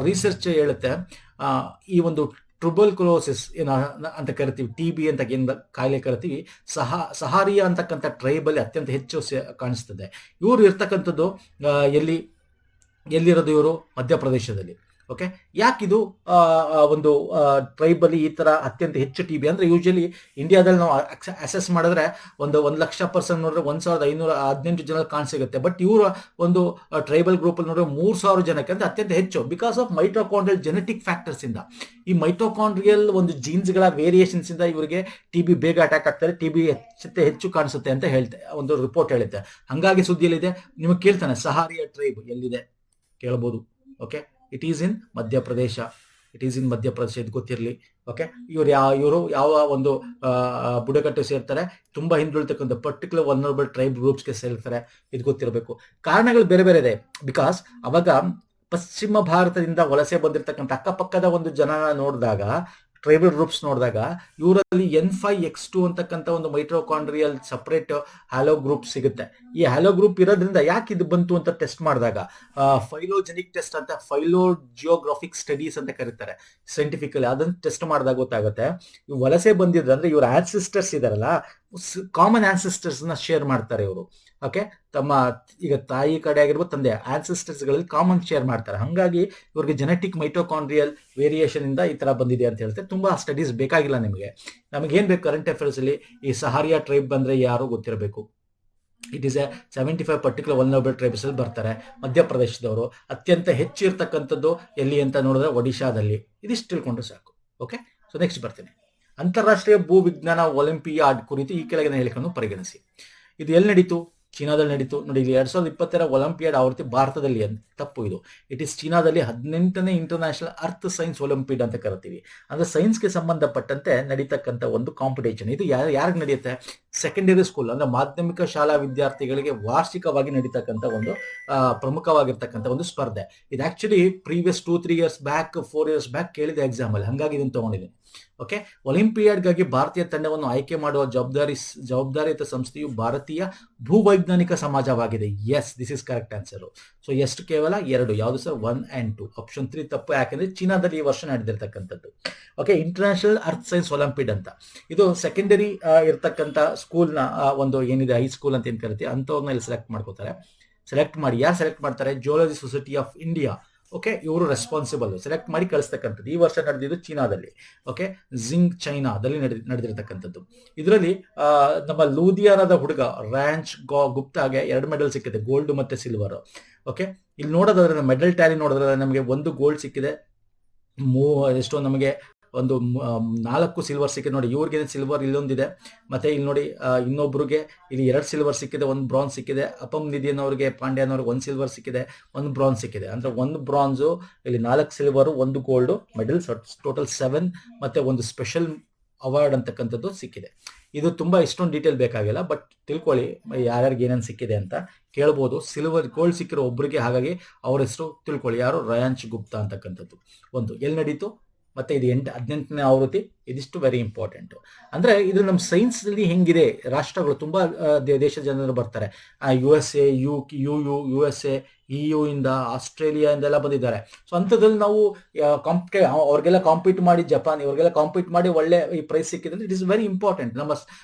ರಿಸರ್ಚ್ ಹೇಳುತ್ತೆ, ಈ ಒಂದು ಟ್ಯುಬರ್ಕ್ಯುಲೋಸಿಸ್ ಅಂತ ಕರಿತೀವಿ, TB ಅಂತ ಏನ್ ಕಾಯಿಲೆ ಕರಿತೀವಿ, ಸಹಾರಿಯಾ ಅಂತಕ್ಕಂಥ ಟ್ರೈಬ್ ಅಲ್ಲಿ ಅತ್ಯಂತ ಹೆಚ್ಚು ಕಾಣಿಸ್ತದೆ. ಇವರು ಇರ್ತಕ್ಕಂಥದ್ದು ಎಲ್ಲಿರೋದು? ಇವರು ಮಧ್ಯಪ್ರದೇಶದಲ್ಲಿ. ಓಕೆ, ಯಾಕಿದು ಒಂದು ಟ್ರೈಬಲ್ಲಿ ಈ ತರ ಅತ್ಯಂತ ಹೆಚ್ಚು ಟಿ ಬಿ ಅಂದ್ರೆ ಯೂಶಲಿ ಇಂಡಿಯಾದಲ್ಲಿ ನಾವು ಅಸೆಸ್ ಮಾಡಿದ್ರೆ ಒಂದು 1,00,000 ನೋಡಿದ್ರೆ 1,518 ಜನ ಕಾಣಸಿಗುತ್ತೆ. ಬಟ್ ಇವರು ಒಂದು ಟ್ರೈಬಲ್ ಗ್ರೂಪ್ ಅಲ್ಲಿ ನೋಡಿದ್ರೆ 3,000 ಜನಕ್ಕೆ ಅಂತ ಅತ್ಯಂತ ಹೆಚ್ಚು, because of mitochondrial genetic factors ಇಂದ. ಈ ಮೈಟೋಕಾಂಡ್ರಿಯಲ್ ಒಂದು ಜೀನ್ಸ್ ಗಳ ವೇರಿಯೇಷನ್ಸ್ ಇಂದ ಇವರಿಗೆ ಟಿ ಬಿ ಬೇಗ ಅಟ್ಯಾಕ್ ಆಗ್ತಾರೆ, ಟಿ ಬಿ ಹೆಚ್ಚು ಕಾಣಿಸುತ್ತೆ ಅಂತ ಹೇಳ್ತೆ ಒಂದು ರಿಪೋರ್ಟ್ ಹೇಳುತ್ತೆ. ಹಂಗಾಗಿ ಸುದ್ದಿಯಲ್ಲಿದೆ. ನಿಮಗೆ ಕೇಳ್ತಾನೆ ಸಹಾರಿಯಾ ಟ್ರೈಬ್ ಎಲ್ಲಿದೆ ಕೇಳಬಹುದು. Okay, it is in Madhya Pradesh. ಇದು ಗೊತ್ತಿರಲಿ. ಓಕೆ, ಇವರು ಯಾವ ಒಂದು ಬುಡಕಟ್ಟು ಸೇರ್ತಾರೆ, ತುಂಬಾ ಹಿಂದುಳಿತಕ್ಕಂಥ ಪರ್ಟಿಕ್ಯುಲರ್ ವಲ್ನರಬಲ್ ಟ್ರೈಬ್ ಗ್ರೂಪ್ಸ್ಗೆ ಸೇರ್ತಾರೆ, ಇದು ಗೊತ್ತಿರಬೇಕು. ಕಾರಣಗಳು ಬೇರೆ ಬೇರೆ ಇದೆ. ಬಿಕಾಸ್ ಅವಾಗ ಪಶ್ಚಿಮ ಭಾರತದಿಂದ ವಲಸೆ ಬಂದಿರತಕ್ಕಂಥ ಅಕ್ಕಪಕ್ಕದ ಒಂದು ಜನ ನೋಡಿದಾಗ, ಟ್ರೈಬಲ್ ಗ್ರೂಪ್ಸ್ ನೋಡಿದಾಗ, ಇವರಲ್ಲಿ N5X2 ಅಂತಕ್ಕಂಥ ಒಂದು ಮೈಟ್ರೋಕಾಂಡ್ರಿಯಲ್ ಸಪರೇಟ್ ಹ್ಯಾಲೋ ಗ್ರೂಪ್ ಸಿಗುತ್ತೆ. ಈ ಹ್ಯಾಲೋ ಗ್ರೂಪ್ ಇರೋದ್ರಿಂದ ಯಾಕೆ ಇದು ಬಂತು ಅಂತ ಟೆಸ್ಟ್ ಮಾಡಿದಾಗ, ಫೈಲೋಜೆನಿಕ್ ಟೆಸ್ಟ್ ಅಂತ, ಫೈಲೋಜಿಯೋಗ್ರಾಫಿಕ್ ಸ್ಟಡೀಸ್ ಅಂತ ಕರೀತಾರೆ ಸೈಂಟಿಫಿಕಲಿ, ಅದನ್ನ ಟೆಸ್ಟ್ ಮಾಡಿದಾಗ ಗೊತ್ತಾಗುತ್ತೆ ಇವು ವಲಸೆ ಬಂದಿದ್ರೆ ಅಂದ್ರೆ ಇವ್ರ ಆನ್ಸಿಸ್ಟರ್ಸ್ ಇದಾರಲ್ಲ, ಕಾಮನ್ ಆನ್ಸಿಸ್ಟರ್ಸ್ ನ ಶೇರ್ ಮಾಡ್ತಾರೆ ಇವರು. ಓಕೆ, ತಮ್ಮ ಈಗ ತಾಯಿ ಕಡೆ ಆಗಿರ್ಬೋದು, ತಂದೆ ಆನ್ಸಿಸ್ಟರ್ಸ್ ಗಳಲ್ಲಿ ಕಾಮನ್ ಶೇರ್ ಮಾಡ್ತಾರೆ. ಹಂಗಾಗಿ ಇವ್ರಿಗೆ ಜೆನೆಟಿಕ್ ಮೈಟೋಕಾಂಡ್ರಿಯಲ್ ವೇರಿಯೇಷನ್ ಇಂದ ಈ ತರ ಬಂದಿದೆ ಅಂತ ಹೇಳ್ತಾರೆ. ತುಂಬಾ ಸ್ಟಡೀಸ್ ಬೇಕಾಗಿಲ್ಲ ನಿಮಗೆ. ನಮಗೇನ್ ಬೇಕು ಕರೆಂಟ್ ಅಫೇರ್ಸ್ ಅಲ್ಲಿ, ಈ ಸಹಾರಿಯಾ ಟ್ರೈಬ್ ಬಂದ್ರೆ ಯಾರು ಗೊತ್ತಿರಬೇಕು. It is A 75 particular vulnerable tribes ಅಲ್ಲಿ ಬರ್ತಾರೆ. ಮಧ್ಯಪ್ರದೇಶದವರು ಅತ್ಯಂತ ಹೆಚ್ಚು ಇರ್ತಕ್ಕಂಥದ್ದು ಎಲ್ಲಿ ಅಂತ ನೋಡಿದ್ರೆ ಒಡಿಶಾದಲ್ಲಿ. ಇದಿಷ್ಟು ತಿಳ್ಕೊಂಡ್ರೆ ಸಾಕು. ಓಕೆ, ಸೊ ನೆಕ್ಸ್ಟ್ ಬರ್ತೀನಿ. ಅಂತಾರಾಷ್ಟ್ರೀಯ ಭೂ ವಿಜ್ಞಾನ ಒಲಿಂಪಿಯಾಡ್ ಕುರಿತು ಈ ಕೆಳಗಿನ ಹೇಳಿಕೆಯನ್ನು ಪರಿಗಣಿಸಿ. ಇದು ಎಲ್ಲಿ ನಡೀತು? ಚೀನಾದಲ್ಲಿ ನಡೀತು. ನೋಡಿ, 2020 ಒಲಿಂಪಿಯಾಡ್ ಆವೃತ್ತಿ ಭಾರತದಲ್ಲಿ ತಪ್ಪು. ಇದು ಇಟ್ ಈಸ್ ಚೀನಾದಲ್ಲಿ 18ನೇ ಇಂಟರ್ನ್ಯಾಷನಲ್ ಅರ್ತ್ ಸೈನ್ಸ್ ಒಲಿಂಪಿಯಾಡ್ ಅಂತ ಕರಿತೀವಿ. ಅಂದ್ರೆ ಸೈನ್ಸ್ಗೆ ಸಂಬಂಧಪಟ್ಟಂತೆ ನಡೀತಕ್ಕಂಥ ಒಂದು ಕಾಂಪಿಟೇಷನ್. ಇದು ಯಾರಿಗೆ ನಡೆಯುತ್ತೆ? ಸೆಕೆಂಡರಿ ಸ್ಕೂಲ್ ಅಂದ್ರೆ ಮಾಧ್ಯಮಿಕ ಶಾಲಾ ವಿದ್ಯಾರ್ಥಿಗಳಿಗೆ ವಾರ್ಷಿಕವಾಗಿ ನಡೀತಕ್ಕಂಥ ಒಂದು ಪ್ರಮುಖವಾಗಿರ್ತಕ್ಕಂಥ ಒಂದು ಸ್ಪರ್ಧೆ. ಇದು actually previous 2-3 years back, 4 years back ಕೇಳಿದೆ ಎಕ್ಸಾಮ್ ಅಲ್ಲಿ, ಹಂಗಾಗಿ ಇದನ್ನು ತಗೊಂಡಿದ್ದೀನಿ. ಓಕೆ, ಒಲಿಂಪಿಯಾಡ್ಗಾಗಿ ಭಾರತೀಯ ತಂಡವನ್ನು ಆಯ್ಕೆ ಮಾಡುವ ಜವಾಬ್ದಾರಿಯುತ ಸಂಸ್ಥೆಯು ಭಾರತೀಯ ಭೂವೈಜ್ಞಾನಿಕ ಸಮಾಜವಾಗಿದೆ. Yes, this is correct answer. So ಎಷ್ಟು? ಕೇವಲ 2. ಯಾವುದು ಸರ್? 1 and 2. ಆಪ್ಷನ್ 3 ತಪ್ಪು. ಯಾಕಂದ್ರೆ ಚೀನಾದಲ್ಲಿ ಈ ವರ್ಷ ನಡೆದಿರ್ತಕ್ಕಂಥದ್ದು. Okay, international earth science olympiad ಅಂತ. ಇದು ಸೆಕೆಂಡರಿ ಇರ್ತಕ್ಕಂಥ ಸ್ಕೂಲ್ನ ಒಂದು ಏನಿದೆ ಹೈಸ್ಕೂಲ್ ಅಂತ ಏನ್ ಕರಿತೀವಿ ಅಂಥವ್ರನ್ನ ಇಲ್ಲಿ ಸೆಲೆಕ್ಟ್ ಮಾಡಿ ಯಾರು ಸೆಲೆಕ್ಟ್ ಮಾಡ್ತಾರೆ? Geology society of India. Okay, ಇವರು ರೆಸ್ಪಾನ್ಸಿಬಲ್ ಸೆಲೆಕ್ಟ್ ಮಾಡಿ ಕಳಿಸ್ತಕ್ಕಂಥದ್ದು. ಈ ವರ್ಷ ನಡೆದಿದ್ದು ಚೀನಾದಲ್ಲಿ. ಓಕೆ, ಚೈನಾದಲ್ಲಿ ನಡೆದಿರ್ತಕ್ಕಂಥದ್ದು. ಇದರಲ್ಲಿ ನಮ್ಮ ಲೂಧಿಯಾನದ ಹುಡುಗ ರ್ಯಾಂಚ್ ಗುಪ್ತಾಗೆ 2 ಮೆಡಲ್ ಸಿಕ್ಕಿದೆ, ಗೋಲ್ಡ್ ಮತ್ತೆ ಸಿಲ್ವರ್. ಓಕೆ, ಇಲ್ಲಿ ನೋಡೋದಾದ್ರೆ ಮೆಡಲ್ ಟ್ಯಾಲಿ ನೋಡಿದ್ರೆ ನಮಗೆ 1 ಗೋಲ್ಡ್ ಸಿಕ್ಕಿದೆ, ಎಷ್ಟೋ ನಮಗೆ ಒಂದು 4 ಸಿಲ್ವರ್ ಸಿಕ್ಕಿದೆ. ನೋಡಿ, ಇವ್ರಿಗೆ ಸಿಲ್ವರ್ ಇಲ್ಲೊಂದಿದೆ, ಮತ್ತೆ ಇಲ್ಲಿ ನೋಡಿ ಇನ್ನೊಬ್ರಿಗೆ ಇಲ್ಲಿ 2 ಸಿಲ್ವರ್ ಸಿಕ್ಕಿದೆ, 1 ಬ್ರಾನ್ಸ್ ಸಿಕ್ಕಿದೆ. ಅಪಮ್ ನಿಧಿಯನ್ನವ್ರಿಗೆ, ಪಾಂಡ್ಯನವ್ರಿಗೆ 1 ಸಿಲ್ವರ್ ಸಿಕ್ಕಿದೆ, 1 ಬ್ರಾನ್ಸ್ ಸಿಕ್ಕಿದೆ. ಅಂದ್ರೆ 1 ಬ್ರಾನ್ಸು, ಇಲ್ಲಿ 4 ಸಿಲ್ವರ್, 1 ಗೋಲ್ಡ್ ಮೆಡಲ್, ಟೋಟಲ್ 7, ಮತ್ತೆ 1 ಸ್ಪೆಷಲ್ ಅವಾರ್ಡ್ ಅಂತಕ್ಕಂಥದ್ದು ಸಿಕ್ಕಿದೆ. ಇದು ತುಂಬಾ ಇಷ್ಟೊಂದು ಡೀಟೇಲ್ ಬೇಕಾಗಿಲ್ಲ, ಬಟ್ ತಿಳ್ಕೊಳ್ಳಿ ಯಾರ್ಯಾರಿಗೆ ಏನೇನು ಸಿಕ್ಕಿದೆ ಅಂತ ಕೇಳ್ಬೋದು. ಸಿಲ್ವರ್ ಗೋಲ್ಡ್ ಸಿಕ್ಕಿರೋ ಒಬ್ರಿಗೆ, ಹಾಗಾಗಿ ಅವ್ರ ಹೆಸರು ತಿಳ್ಕೊಳ್ಳಿ, ಯಾರು? ರ್ಯಾಂಚ್ ಗುಪ್ತಾ ಅಂತಕ್ಕಂಥದ್ದು. ಒಂದು ಎಲ್ಲಿ ನಡೀತು, ಮತ್ತೆ ಇದು 18ನೇ ಆವೃತ್ತಿ. ಇದಿಷ್ಟು ವೆರಿ ಇಂಪಾರ್ಟೆಂಟ್. ಅಂದ್ರೆ ಇದು ನಮ್ಮ ಸೈನ್ಸ್ ಅಲ್ಲಿ ಹೆಂಗಿದೆ, ರಾಷ್ಟ್ರಗಳು ತುಂಬಾ ದೇಶದ ಜನರು ಬರ್ತಾರೆ. USA, USA, EU ಇಂದ, ಆಸ್ಟ್ರೇಲಿಯಾ ಇಂದೆಲ್ಲ ಬಂದಿದ್ದಾರೆ. ಸೊ ಅಂಥದ್ರಲ್ಲಿ ನಾವು ಅವ್ರಿಗೆಲ್ಲ ಕಾಂಪೀಟ್ ಮಾಡಿ, ಜಪಾನ್ ಇವ್ರಿಗೆಲ್ಲ ಕಾಂಪೀಟ್ ಮಾಡಿ ಒಳ್ಳೆ ಈ ಪ್ರೈಸ್ ಸಿಕ್ಕಿದ್ರೆ ಇಟ್ ಇಸ್ ವೆರಿ ಇಂಪಾರ್ಟೆಂಟ್. ನಮ್ಮ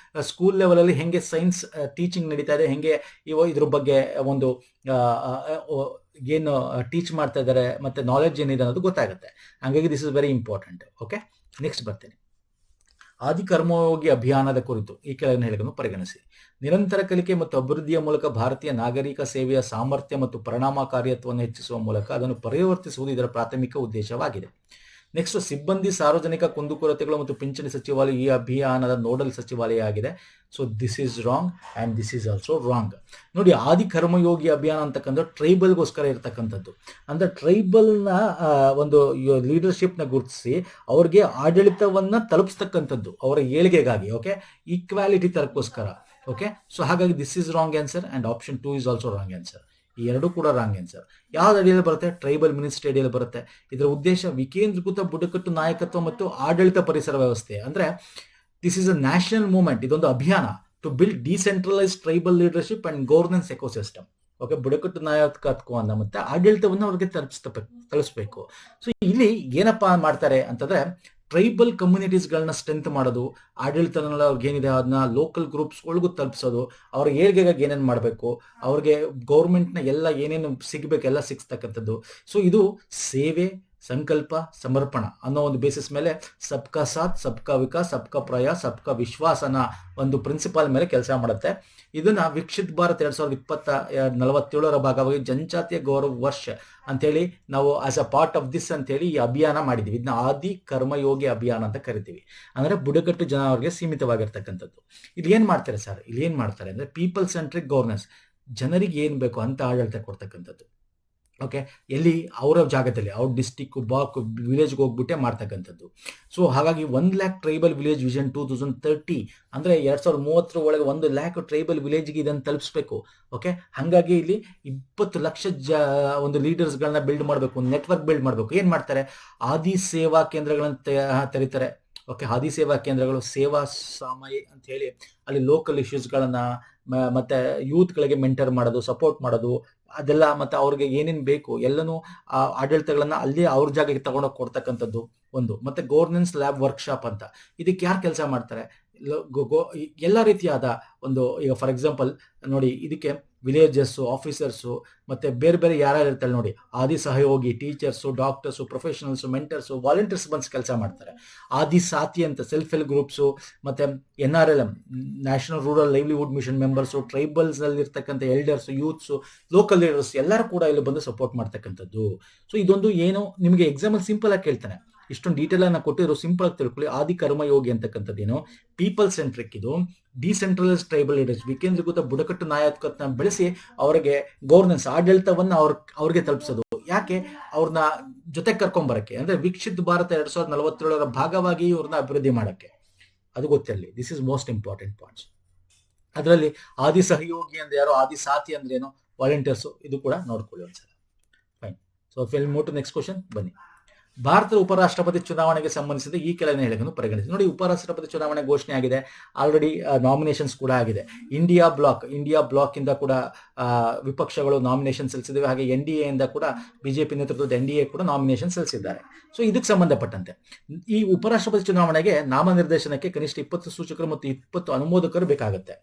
ಸ್ಕೂಲ್ ಲೆವೆಲ್ ಅಲ್ಲಿ ಹೆಂಗೆ ಸೈನ್ಸ್ ಟೀಚಿಂಗ್ ನಡೀತಾ ಇದೆ, ಹೆಂಗೆ ಇದ್ರ ಬಗ್ಗೆ ಒಂದು ಏನು ಟೀಚ್ ಮಾಡ್ತಾ ಇದ್ದಾರೆ, ಮತ್ತೆ ನಾಲೆಡ್ಜ್ ಏನಿದೆ ಅನ್ನೋದು ಗೊತ್ತಾಗುತ್ತೆ. ಹಾಗಾಗಿ this is very important. Okay, next ಬರ್ತೀನಿ. ಆದಿ ಕರ್ಮಯೋಗಿ ಅಭಿಯಾನದ ಕುರಿತು ಈ ಕೆಳಗಿನ ಹೇಳಿಕೆಯನ್ನು ಪರಿಗಣಿಸಿ. ನಿರಂತರ ಕಲಿಕೆ ಮತ್ತು ಅಭಿವೃದ್ಧಿಯ ಮೂಲಕ ಭಾರತೀಯ ನಾಗರಿಕ ಸೇವೆಯ ಸಾಮರ್ಥ್ಯ ಮತ್ತು ಪರಿಣಾಮಕಾರಿತ್ವವನ್ನು ಹೆಚ್ಚಿಸುವ ಮೂಲಕ ಅದನ್ನು ಪರಿವರ್ತಿಸುವುದು ಇದರ ಪ್ರಾಥಮಿಕ ಉದ್ದೇಶವಾಗಿದೆ. ನೆಕ್ಸ್ಟ್, ಸಿಬ್ಬಂದಿ ಸಾರ್ವಜನಿಕ ಕುಂದುಕೊರತೆಗಳು ಮತ್ತು ಪಿಂಚಣಿ ಸಚಿವಾಲಯ ಈ ಅಭಿಯಾನದ ನೋಡಲ್ ಸಚಿವಾಲಯ ಆಗಿದೆ. So this is wrong and this is also wrong. ನೋಡಿ, ಆದಿ ಕರ್ಮಯೋಗಿ ಅಭಿಯಾನ ಅಂತಕ್ಕಂಥ ಟ್ರೈಬಲ್ಗೋಸ್ಕರ ಇರತಕ್ಕಂಥದ್ದು. ಅಂದ್ರೆ ಟ್ರೈಬಲ್ನ ಒಂದು ಲೀಡರ್ಶಿಪ್ನ ಗುರುತಿಸಿ ಅವ್ರಿಗೆ ಆಡಳಿತವನ್ನ ತಲುಪಿಸ್ತಕ್ಕಂಥದ್ದು, ಅವರ ಏಳಿಗೆಗಾಗಿ. ಓಕೆ, ಈಕ್ವಾಲಿಟಿ ತರಕ್ಕೋಸ್ಕರ. ಓಕೆ, ಸೊ ಹಾಗಾಗಿ this is wrong answer and option 2 is also wrong answer. ಈ 2 ಕೂಡ ರಾಂಗ್ ಆನ್ಸರ್. ಯಾವ್ದು ಅಡಿಯಲ್ಲಿ ಬರುತ್ತೆ? ಟ್ರೈಬಲ್ ಮಿನಿಸ್ಟ್ರಿ ಅಡಿಯಲ್ಲಿ ಬರುತ್ತೆ. ಇದರ ಉದ್ದೇಶ ವಿಕೇಂದ್ರೀಕೃತ ಬುಡಕಟ್ಟು ನಾಯಕತ್ವ ಮತ್ತು ಆಡಳಿತ ಪರಿಸರ ವ್ಯವಸ್ಥೆ. ಅಂದ್ರೆ this is a national movement. ಇದೊಂದು ಅಭಿಯಾನ to build decentralise tribal leadership and governance ecosystem. Okay, ಬುಡಕಟ್ಟು ನಾಯಕತ್ವವನ್ನು ಮತ್ತೆ ಆಡಳಿತವನ್ನು ಅವ್ರಿಗೆ ತಲುಪಿಸಬೇಕು. ಸೊ ಇಲ್ಲಿ ಏನಪ್ಪಾ ಮಾಡ್ತಾರೆ ಅಂತಂದ್ರೆ, ಟ್ರೈಬಲ್ ಕಮ್ಯುನಿಟೀಸ್ಗಳನ್ನ ಸ್ಟ್ರೆಂತ್ ಮಾಡೋದು, ಆಡಳಿತನೆಲ್ಲ ಅವ್ರಿಗೆ ಏನಿದೆ ಅದನ್ನ ಲೋಕಲ್ ಗ್ರೂಪ್ಸ್ಗಳಿಗೂ ತಲುಪಿಸೋದು, ಅವ್ರ ಏಳಿಗೆಗಾಗಿ ಏನೇನು ಮಾಡಬೇಕು, ಅವ್ರಿಗೆ ಗೌರ್ಮೆಂಟ್ನ ಎಲ್ಲ ಏನೇನು ಸಿಗಬೇಕು ಎಲ್ಲ ಸಿಗ್ತಕ್ಕಂಥದ್ದು. ಸೊ ಇದು ಸೇವೆ, ಸಂಕಲ್ಪ ಸಮರ್ಪಣ ಅನ್ನೋ ಒಂದು ಬೇಸಿಸ್ ಮೇಲೆ ಸಬ್ಕಾ ಸಾಥ್ ಸಬ್ಕಾ ವಿಕಾಸ್ ಸಬ್ಕಾ ಪ್ರಯಾಸ್ ಸಬ್ಕಾ ವಿಶ್ವಾಸನ ಒಂದು ಪ್ರಿನ್ಸಿಪಾಲ್ ಮೇಲೆ ಕೆಲಸ ಮಾಡುತ್ತೆ. ಇದನ್ನ ವಿಕಸಿತ್ ಭಾರತ್ 2047 ಭಾಗವಾಗಿ ಜನಜಾತಿಯ ಗೌರವ ವರ್ಷ ಅಂತೇಳಿ ನಾವು as a part of this ಅಂತೇಳಿ ಈ ಅಭಿಯಾನ ಮಾಡಿದೀವಿ. ಇದನ್ನ ಆದಿ ಕರ್ಮಯೋಗಿ ಅಭಿಯಾನ ಅಂತ ಕರಿತೀವಿ. ಅಂದ್ರೆ ಬುಡಕಟ್ಟು ಜನರಿಗೆ ಸೀಮಿತವಾಗಿರ್ತಕ್ಕಂಥದ್ದು. ಇಲ್ಲಿ ಏನ್ ಮಾಡ್ತಾರೆ ಸರ್, ಇಲ್ಲಿ ಏನ್ ಮಾಡ್ತಾರೆ ಅಂದ್ರೆ ಪೀಪಲ್ ಸೆಂಟ್ರಿಕ್ ಗವರ್ನೆನ್ಸ್, ಜನರಿಗೆ ಏನ್ ಬೇಕು ಅಂತ ಆಡಳಿತ ಕೊಡ್ತಕ್ಕಂಥದ್ದು. ಓಕೆ, ಎಲ್ಲಿ ಅವರ ಜಾಗದಲ್ಲಿ ಅವ್ರ ಡಿಸ್ಟಿಕ್ ಬ್ಲಾಕ್ ವಿಲೇಜ್ಗೆ ಹೋಗ್ಬಿಟ್ಟೆ ಮಾಡ್ತಕ್ಕಂಥದ್ದು. ಸೊ ಹಾಗಾಗಿ 1,00,000 ಟ್ರೈಬಲ್ ವಿಲೇಜ್ ವಿಷನ್ 2030 ಅಂದ್ರೆ 2030 ಒಳಗೆ 1,00,000 ಟ್ರೈಬಲ್ ವಿಲೇಜ್ಗೆ ಇದನ್ನು ತಲುಪಿಸ್ಬೇಕು. ಓಕೆ, ಹಾಗಾಗಿ ಇಲ್ಲಿ 20 ಲಕ್ಷ ಒಂದು ಲೀಡರ್ಸ್ಗಳನ್ನ ಬಿಲ್ಡ್ ಮಾಡಬೇಕು, ನೆಟ್ವರ್ಕ್ ಬಿಲ್ಡ್ ಮಾಡಬೇಕು. ಏನ್ ಮಾಡ್ತಾರೆ, ಆದಿ ಸೇವಾ ಕೇಂದ್ರಗಳನ್ನ ತೆರೀತಾರೆ. ಓಕೆ, ಆದಿ ಸೇವಾ ಕೇಂದ್ರಗಳು ಸೇವಾ ಸಾಮಯಿ ಅಂತ ಹೇಳಿ ಅಲ್ಲಿ ಲೋಕಲ್ ಇಶ್ಯೂಸ್ಗಳನ್ನ ಮತ್ತೆ ಯೂತ್ಗಳಿಗೆ ಮೆಂಟರ್ ಮಾಡೋದು, ಸಪೋರ್ಟ್ ಮಾಡೋದು ಅದೆಲ್ಲ, ಮತ್ತೆ ಅವ್ರಿಗೆ ಏನೇನು ಬೇಕು ಎಲ್ಲನೂ ಆಡಳಿತಗಳನ್ನ ಅಲ್ಲಿ ಅವ್ರ ಜಾಗಕ್ಕೆ ತಗೊಂಡೋಗಿ ಕೊಡ್ತಕ್ಕಂಥದ್ದು ಒಂದು. ಮತ್ತೆ ಗವರ್ನೆನ್ಸ್ ಲ್ಯಾಬ್ ವರ್ಕ್ಶಾಪ್ ಅಂತ, ಇದಕ್ಕೆ ಯಾರು ಕೆಲಸ ಮಾಡ್ತಾರೆ, ಎಲ್ಲ ರೀತಿಯಾದ ಒಂದು, ಈಗ ಫಾರ್ ಎಕ್ಸಾಂಪಲ್ ನೋಡಿ, ಇದಕ್ಕೆ ವಿಲೇಜಸ್ಸು, ಆಫೀಸರ್ಸು, ಮತ್ತೆ ಬೇರೆ ಬೇರೆ ಯಾರ್ಯಾರು ಇರ್ತಾರೆ ನೋಡಿ, Adi Sahyogi, teachers, doctors, professionals, mentors, volunteers ಬಂದು ಕೆಲಸ ಮಾಡ್ತಾರೆ. ಆದಿ ಸಾಥಿ ಅಂತ ಸೆಲ್ಫ್ ಹೆಲ್ಪ್ ಗ್ರೂಪ್ಸು, ಮತ್ತೆ NRLM national rural livelihood mission members, tribals ಅಲ್ಲಿ ಇರ್ತಕ್ಕಂಥ ಎಲ್ಡರ್ಸು, ಯೂತ್ಸು, ಲೋಕಲ್ ಲೀಡರ್ಸ್ ಎಲ್ಲರೂ ಕೂಡ ಇಲ್ಲಿ ಬಂದು ಸಪೋರ್ಟ್ ಮಾಡ್ತಕ್ಕಂಥದ್ದು. ಸೊ ಇದೊಂದು ಏನು ನಿಮಗೆ ಎಕ್ಸಾಂಪಲ್ ಸಿಂಪಲ್ ಆಗಿ ಕೇಳ್ತಾನೆ, ಇಷ್ಟೊಂದು ಡೀಟೇಲ್ ಅನ್ನ ಕೊಟ್ಟಿರೋ, ಸಿಂಪಲ್ ಆಗಿ ತಿಳ್ಕೊಳ್ಳಿ. ಆದಿ ಕರ್ಮಯೋಗಿ ಅಂತಕ್ಕಂಥದ್ದೇನು ಪೀಪಲ್ ಸೆಂಟ್ರಿಕ್, ಇದು ಡಿಸೆಂಟ್ರಲೈಸ್ ಟ್ರೈಬಲ್ ಲೀಡರ್ಸ್, ವಿಕೇಂದ್ರೀಕೃತ ಬುಡಕಟ್ಟು ನಾಯಕತ್ವನ ಬೆಳೆಸಿ ಅವರಿಗೆ ಗವರ್ನೆನ್ಸ್ ಆಡಳಿತವನ್ನ ಅವ್ರಿಗೆ ತಲುಪಿಸೋದು. ಯಾಕೆ, ಅವ್ರನ್ನ ಜೊತೆ ಕರ್ಕೊಂಬರಕ್ಕೆ, ಅಂದ್ರೆ ವಿಕಸಿತ್ ಭಾರತ 2047 ಭಾಗವಾಗಿ ಇವ್ರನ್ನ ಅಭಿವೃದ್ಧಿ ಮಾಡಕ್ಕೆ. ಅದು ಗೊತ್ತಿರಲಿ, this is most important points. ಅದರಲ್ಲಿ ಆದಿ ಸಹಯೋಗಿ ಅಂದ್ರೆ ಯಾರು, ಆದಿ ಸಾಥಿ ಅಂದ್ರೆ ಏನು, ವಾಲಂಟಿಯರ್ಸು, ಇದು ಕೂಡ ನೋಡ್ಕೊಳ್ಳಿ ಒಂದ್ಸಲ. Fine. So we'll move to next question ಬನ್ನಿ. ಭಾರತದ ಉಪರಾಷ್ಟ್ರಪತಿ ಚುನಾವಣೆಗೆ ಸಂಬಂಧಿಸಿದ ಈ ಕೆಳಗಿನ ಹೇಳಿಕೆಯನ್ನು ಪರಿಗಣಿಸಿ. ನೋಡಿ, ಉಪರಾಷ್ಟ್ರಪತಿ ಚುನಾವಣೆ ಘೋಷಣೆ ಆಗಿದೆ, ಆಲ್ರೆಡಿ ನಾಮಿನೇಷನ್ಸ್ ಕೂಡ ಆಗಿದೆ. ಇಂಡಿಯಾ ಬ್ಲಾಕ್ ಇಂದ ಕೂಡ ವಿಪಕ್ಷಗಳು ನಾಮಿನೇಷನ್ ಸಲ್ಲಿಸಿದವೆ. ಹಾಗೆ NDA ಇಂದ ಕೂಡ ಬಿಜೆಪಿ ನೇತೃತ್ವದ NDA ಕೂಡ ನಾಮಿನೇಷನ್ ಸಲ್ಲಿಸಿದ್ದಾರೆ. ಸೊ ಇದಕ್ಕೆ ಸಂಬಂಧಪಟ್ಟಂತೆ ಈ ಉಪರಾಷ್ಟ್ರಪತಿ ಚುನಾವಣೆಗೆ ನಾಮನಿರ್ದೇಶನಕ್ಕೆ ಕನಿಷ್ಠ 20 ಸೂಚಕರು ಮತ್ತು 20 ಅನುಮೋದಕರು ಬೇಕಾಗುತ್ತೆ.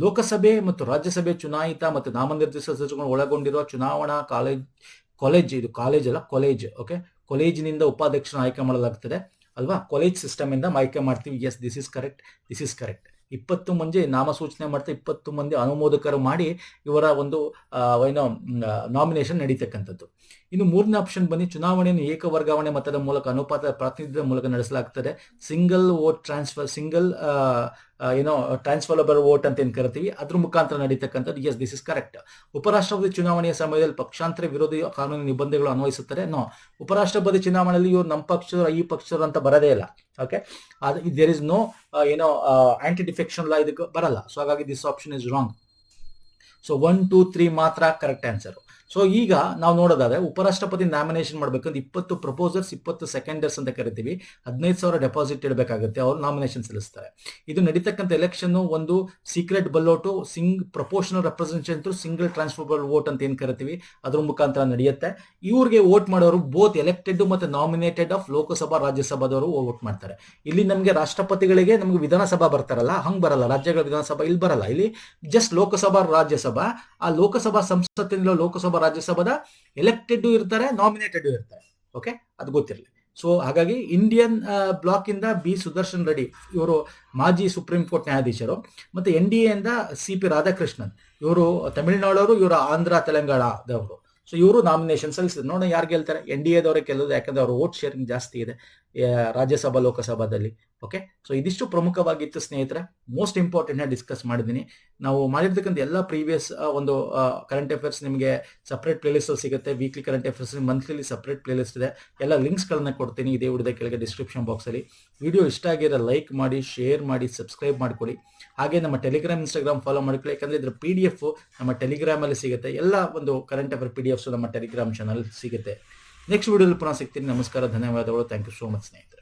ಲೋಕಸಭೆ ಮತ್ತು ರಾಜ್ಯಸಭೆ ಚುನಾಯಿತ ಮತ್ತು ನಾಮನಿರ್ದೇಶಿತ ಸಚಿವರನ್ನು ಒಳಗೊಂಡಿರುವ ಚುನಾವಣಾ ಕಾಲೇಜ್, ಇದು ಕಾಲೇಜ್ ಅಲ್ಲ, ಕಾಲೇಜ್. ಓಕೆ, ಕಾಲೇಜಿನಿಂದ ಉಪಾಧ್ಯಕ್ಷನ ಆಯ್ಕೆ ಮಾಡಲಾಗ್ತದೆ ಅಲ್ವಾ, ಕಾಲೇಜ್ ಸಿಸ್ಟಮ್ ಇಂದ ಆಯ್ಕೆ ಮಾಡ್ತೀವಿ. S, this is correct. 20 ಮಂದಿ ನಾಮಸೂಚನೆ ಮಾಡ್ತಾ 20 ಮಂದಿ ಅನುಮೋದಕರು ಮಾಡಿ ಇವರ ಒಂದು ನಾಮಿನೇಷನ್ ನಡೀತಕ್ಕಂಥದ್ದು. ಇನ್ನು ಮೂರನೇ ಆಪ್ಷನ್ ಬನ್ನಿ, ಚುನಾವಣೆಯನ್ನು ಏಕ ವರ್ಗಾವಣೆ ಮತದ ಮೂಲಕ ಅನುಪಾತ ಪ್ರಾತಿನಿಧ್ಯದ ಮೂಲಕ ನಡೆಸಲಾಗ್ತದೆ. Single vote transfer, transferable vote ಅಂತ ಏನ್ ಕರಿತೀವಿ, ಅದ್ರ ಮುಖಾಂತರ ನಡೀತಕ್ಕಂಥದ್ದು. Yes, this is correct. ಉಪರಾಷ್ಟ್ರಪತಿ ಚುನಾವಣೆಯ ಸಮಯದಲ್ಲಿ ಪಕ್ಷಾಂತರ ವಿರೋಧಿ ಕಾನೂನು ನಿಬಂಧನೆಗಳು ಅನ್ವಯಿಸುತ್ತಾರೆ. ಉಪರಾಷ್ಟ್ರಪತಿ ಚುನಾವಣೆಯಲ್ಲಿ ಇವ್ರು ನಮ್ಮ ಪಕ್ಷದವರು ಈ ಪಕ್ಷದವರು ಅಂತ ಬರದೇ ಇಲ್ಲ. Okay, there is no anti defection law ಇದಕ್ಕೆ ಬರಲ್ಲ. ಸೊ ಹಾಗಾಗಿ this option is wrong. So 1, 2, 3 ಮಾತ್ರ ಕರೆಕ್ಟ್ ಆನ್ಸರ್. ಸೊ ಈಗ ನಾವು ನೋಡೋದಾದ್ರೆ ಉಪರಾಷ್ಟ್ರಪತಿ ನಾಮಿನೇಷನ್ ಮಾಡ್ಬೇಕಂದ್ರೆ 20 ಪ್ರಪೋಸರ್ಸ್, 20 ಸೆಕೆಂಡರ್ಸ್ ಅಂತ ಕರಿತೀವಿ. 15,000 ಡೆಪಾಸಿಟ್ ಇಡಬೇಕಾಗುತ್ತೆ, ಅವ್ರು ನಾಮಿನೇಷನ್ ಸಲ್ಲಿಸ್ತಾರೆ. ಇದು ನಡೀತಕ್ಕಂಥ ಎಲೆಕ್ಷನ್ ಒಂದು secret ballot, proportional representation, single transferable vote ಅಂತ ಏನ್ ಕರಿತೀವಿ, ಅದ್ರ ಮುಖಾಂತರ ನಡೆಯುತ್ತೆ. ಇವ್ರಿಗೆ ವೋಟ್ ಮಾಡೋರು ಬೋತ್ ಎಲೆಕ್ಟೆಡ್ ಮತ್ತು ನಾಮಿನೇಟೆಡ್ ಆಫ್ ಲೋಕಸಭಾ ರಾಜ್ಯಸಭಾದವರು ವೋಟ್ ಮಾಡ್ತಾರೆ. ಇಲ್ಲಿ ನಮಗೆ ರಾಷ್ಟ್ರಪತಿಗಳಿಗೆ ನಮ್ಗೆ ವಿಧಾನಸಭಾ ಬರ್ತಾರಲ್ಲ, ಹಂಗ್ ಬರಲ್ಲ. ರಾಜ್ಯಗಳ ವಿಧಾನಸಭಾ ಇಲ್ಲಿ ಬರಲ್ಲ. ಇಲ್ಲಿ ಜಸ್ಟ್ ಲೋಕಸಭಾ ರಾಜ್ಯಸಭಾ, ಆ ಲೋಕಸಭಾ ಸಂಸತ್ತಿನ ಲೋಕಸಭಾ ರಾಜ್ಯಸಭಾದ ಎಲೆಕ್ಟೆಡ್ ಇರ್ತಾರೆ, ನಾಮಿನೇಟೆಡ್ ಇರ್ತಾರೆ. ಓಕೆ, ಅದು ಗೊತ್ತಿರಲಿ. ಸೊ ಹಾಗಾಗಿ ಇಂಡಿಯನ್ ಬ್ಲಾಕ್ ಇಂದ ಬಿ ಸುದರ್ಶನ್ ರೆಡ್ಡಿ, ಇವರು ಮಾಜಿ ಸುಪ್ರೀಂ ಕೋರ್ಟ್ ನ್ಯಾಯಾಧೀಶರು. ಮತ್ತೆ NDA ಇಂದ CP ರಾಧಾಕೃಷ್ಣನ್, ಇವರು ತಮಿಳುನಾಡವರು, ಇವರು ಆಂಧ್ರ ತೆಲಂಗಾಣದವರು. ಸೊ ಇವರು ನಾಮಿನೇಷನ್ ಸಲ್ಲಿಸಿದ್ರು. ನೋಡೋಣ ಯಾರು ಗೆಲ್ತಾರೆ. NDAದವರೇ ಗೆಲ್ಲೋದು, ಯಾಕಂದ್ರೆ ಅವ್ರ ವೋಟ್ ಶೇರಿಂಗ್ ಜಾಸ್ತಿ ಇದೆ ರಾಜ್ಯಸಭಾ ಲೋಕಸಭಾದಲ್ಲಿ. ಓಕೆ, ಸೊ ಇದಿಷ್ಟು ಪ್ರಮುಖವಾಗಿತ್ತು ಸ್ನೇಹಿತರೆ. ಮೋಸ್ಟ್ ಇಂಪಾರ್ಟೆಂಟ್ ಡಿಸ್ಕಸ್ ಮಾಡಿದ್ದೀನಿ. ನಾವು ಮಾಡಿರ್ತಕ್ಕಂಥ ಎಲ್ಲ ಪ್ರೀವಿಯಸ್ ಒಂದು ಕರೆಂಟ್ ಅಫೇರ್ಸ್ ನಿಮಗೆ ಸಪ್ರೇಟ್ ಪ್ಲೇಲಿಸ್ಟ್ ಅಲ್ಲಿ ಸಿಗುತ್ತೆ. Weekly current affairs, monthly separate playlist ಇದೆ. ಎಲ್ಲ ಲಿಂಕ್ಸ್ ಗಳನ್ನ ಕೊಡ್ತೀನಿ ಇದೇ ವಿಡಿಯೋದ ಕೆಳಗೆ ಡಿಸ್ಕ್ರಿಪ್ಷನ್ ಬಾಕ್ಸ್ ಅಲ್ಲಿ. ವಿಡಿಯೋ ಇಷ್ಟ ಆಗಿರೋ ಲೈಕ್ ಮಾಡಿ, ಶೇರ್ ಮಾಡಿ, ಸಬ್ಸ್ಕ್ರೈಬ್ ಮಾಡ್ಕೊಳ್ಳಿ. ಹಾಗೆ ನಮ್ಮ ಟೆಲಿಗ್ರಾಮ್, ಇನ್ಸ್ಟಾಗ್ರಾಮ್ ಫಾಲೋ ಮಾಡ್ಕೊಳ್ಳಿ. ಯಾಕಂದ್ರೆ ಇದ್ರ PDF ನಮ್ಮ ಟೆಲಿಗ್ರಾಮ್ ಅಲ್ಲಿ ಸಿಗುತ್ತೆ. ಎಲ್ಲ ಒಂದು ಕರೆಂಟ್ ಅಫೇರ್ PDFs ನಮ್ಮ ಟೆಲಿಗ್ರಾಮ್ ಚಾನಲ್ ಸಿಗುತ್ತೆ. ನೆಕ್ಸ್ಟ್ ವಿಡಿಯೋದಲ್ಲಿ ಪುನಃ ಸಿಗ್ತೀನಿ. ನಮಸ್ಕಾರ, ಧನ್ಯವಾದಗಳು. ಥ್ಯಾಂಕ್ ಯು ಸೋ ಮಚ್ ಸ್ನೇಹಿತರೆ.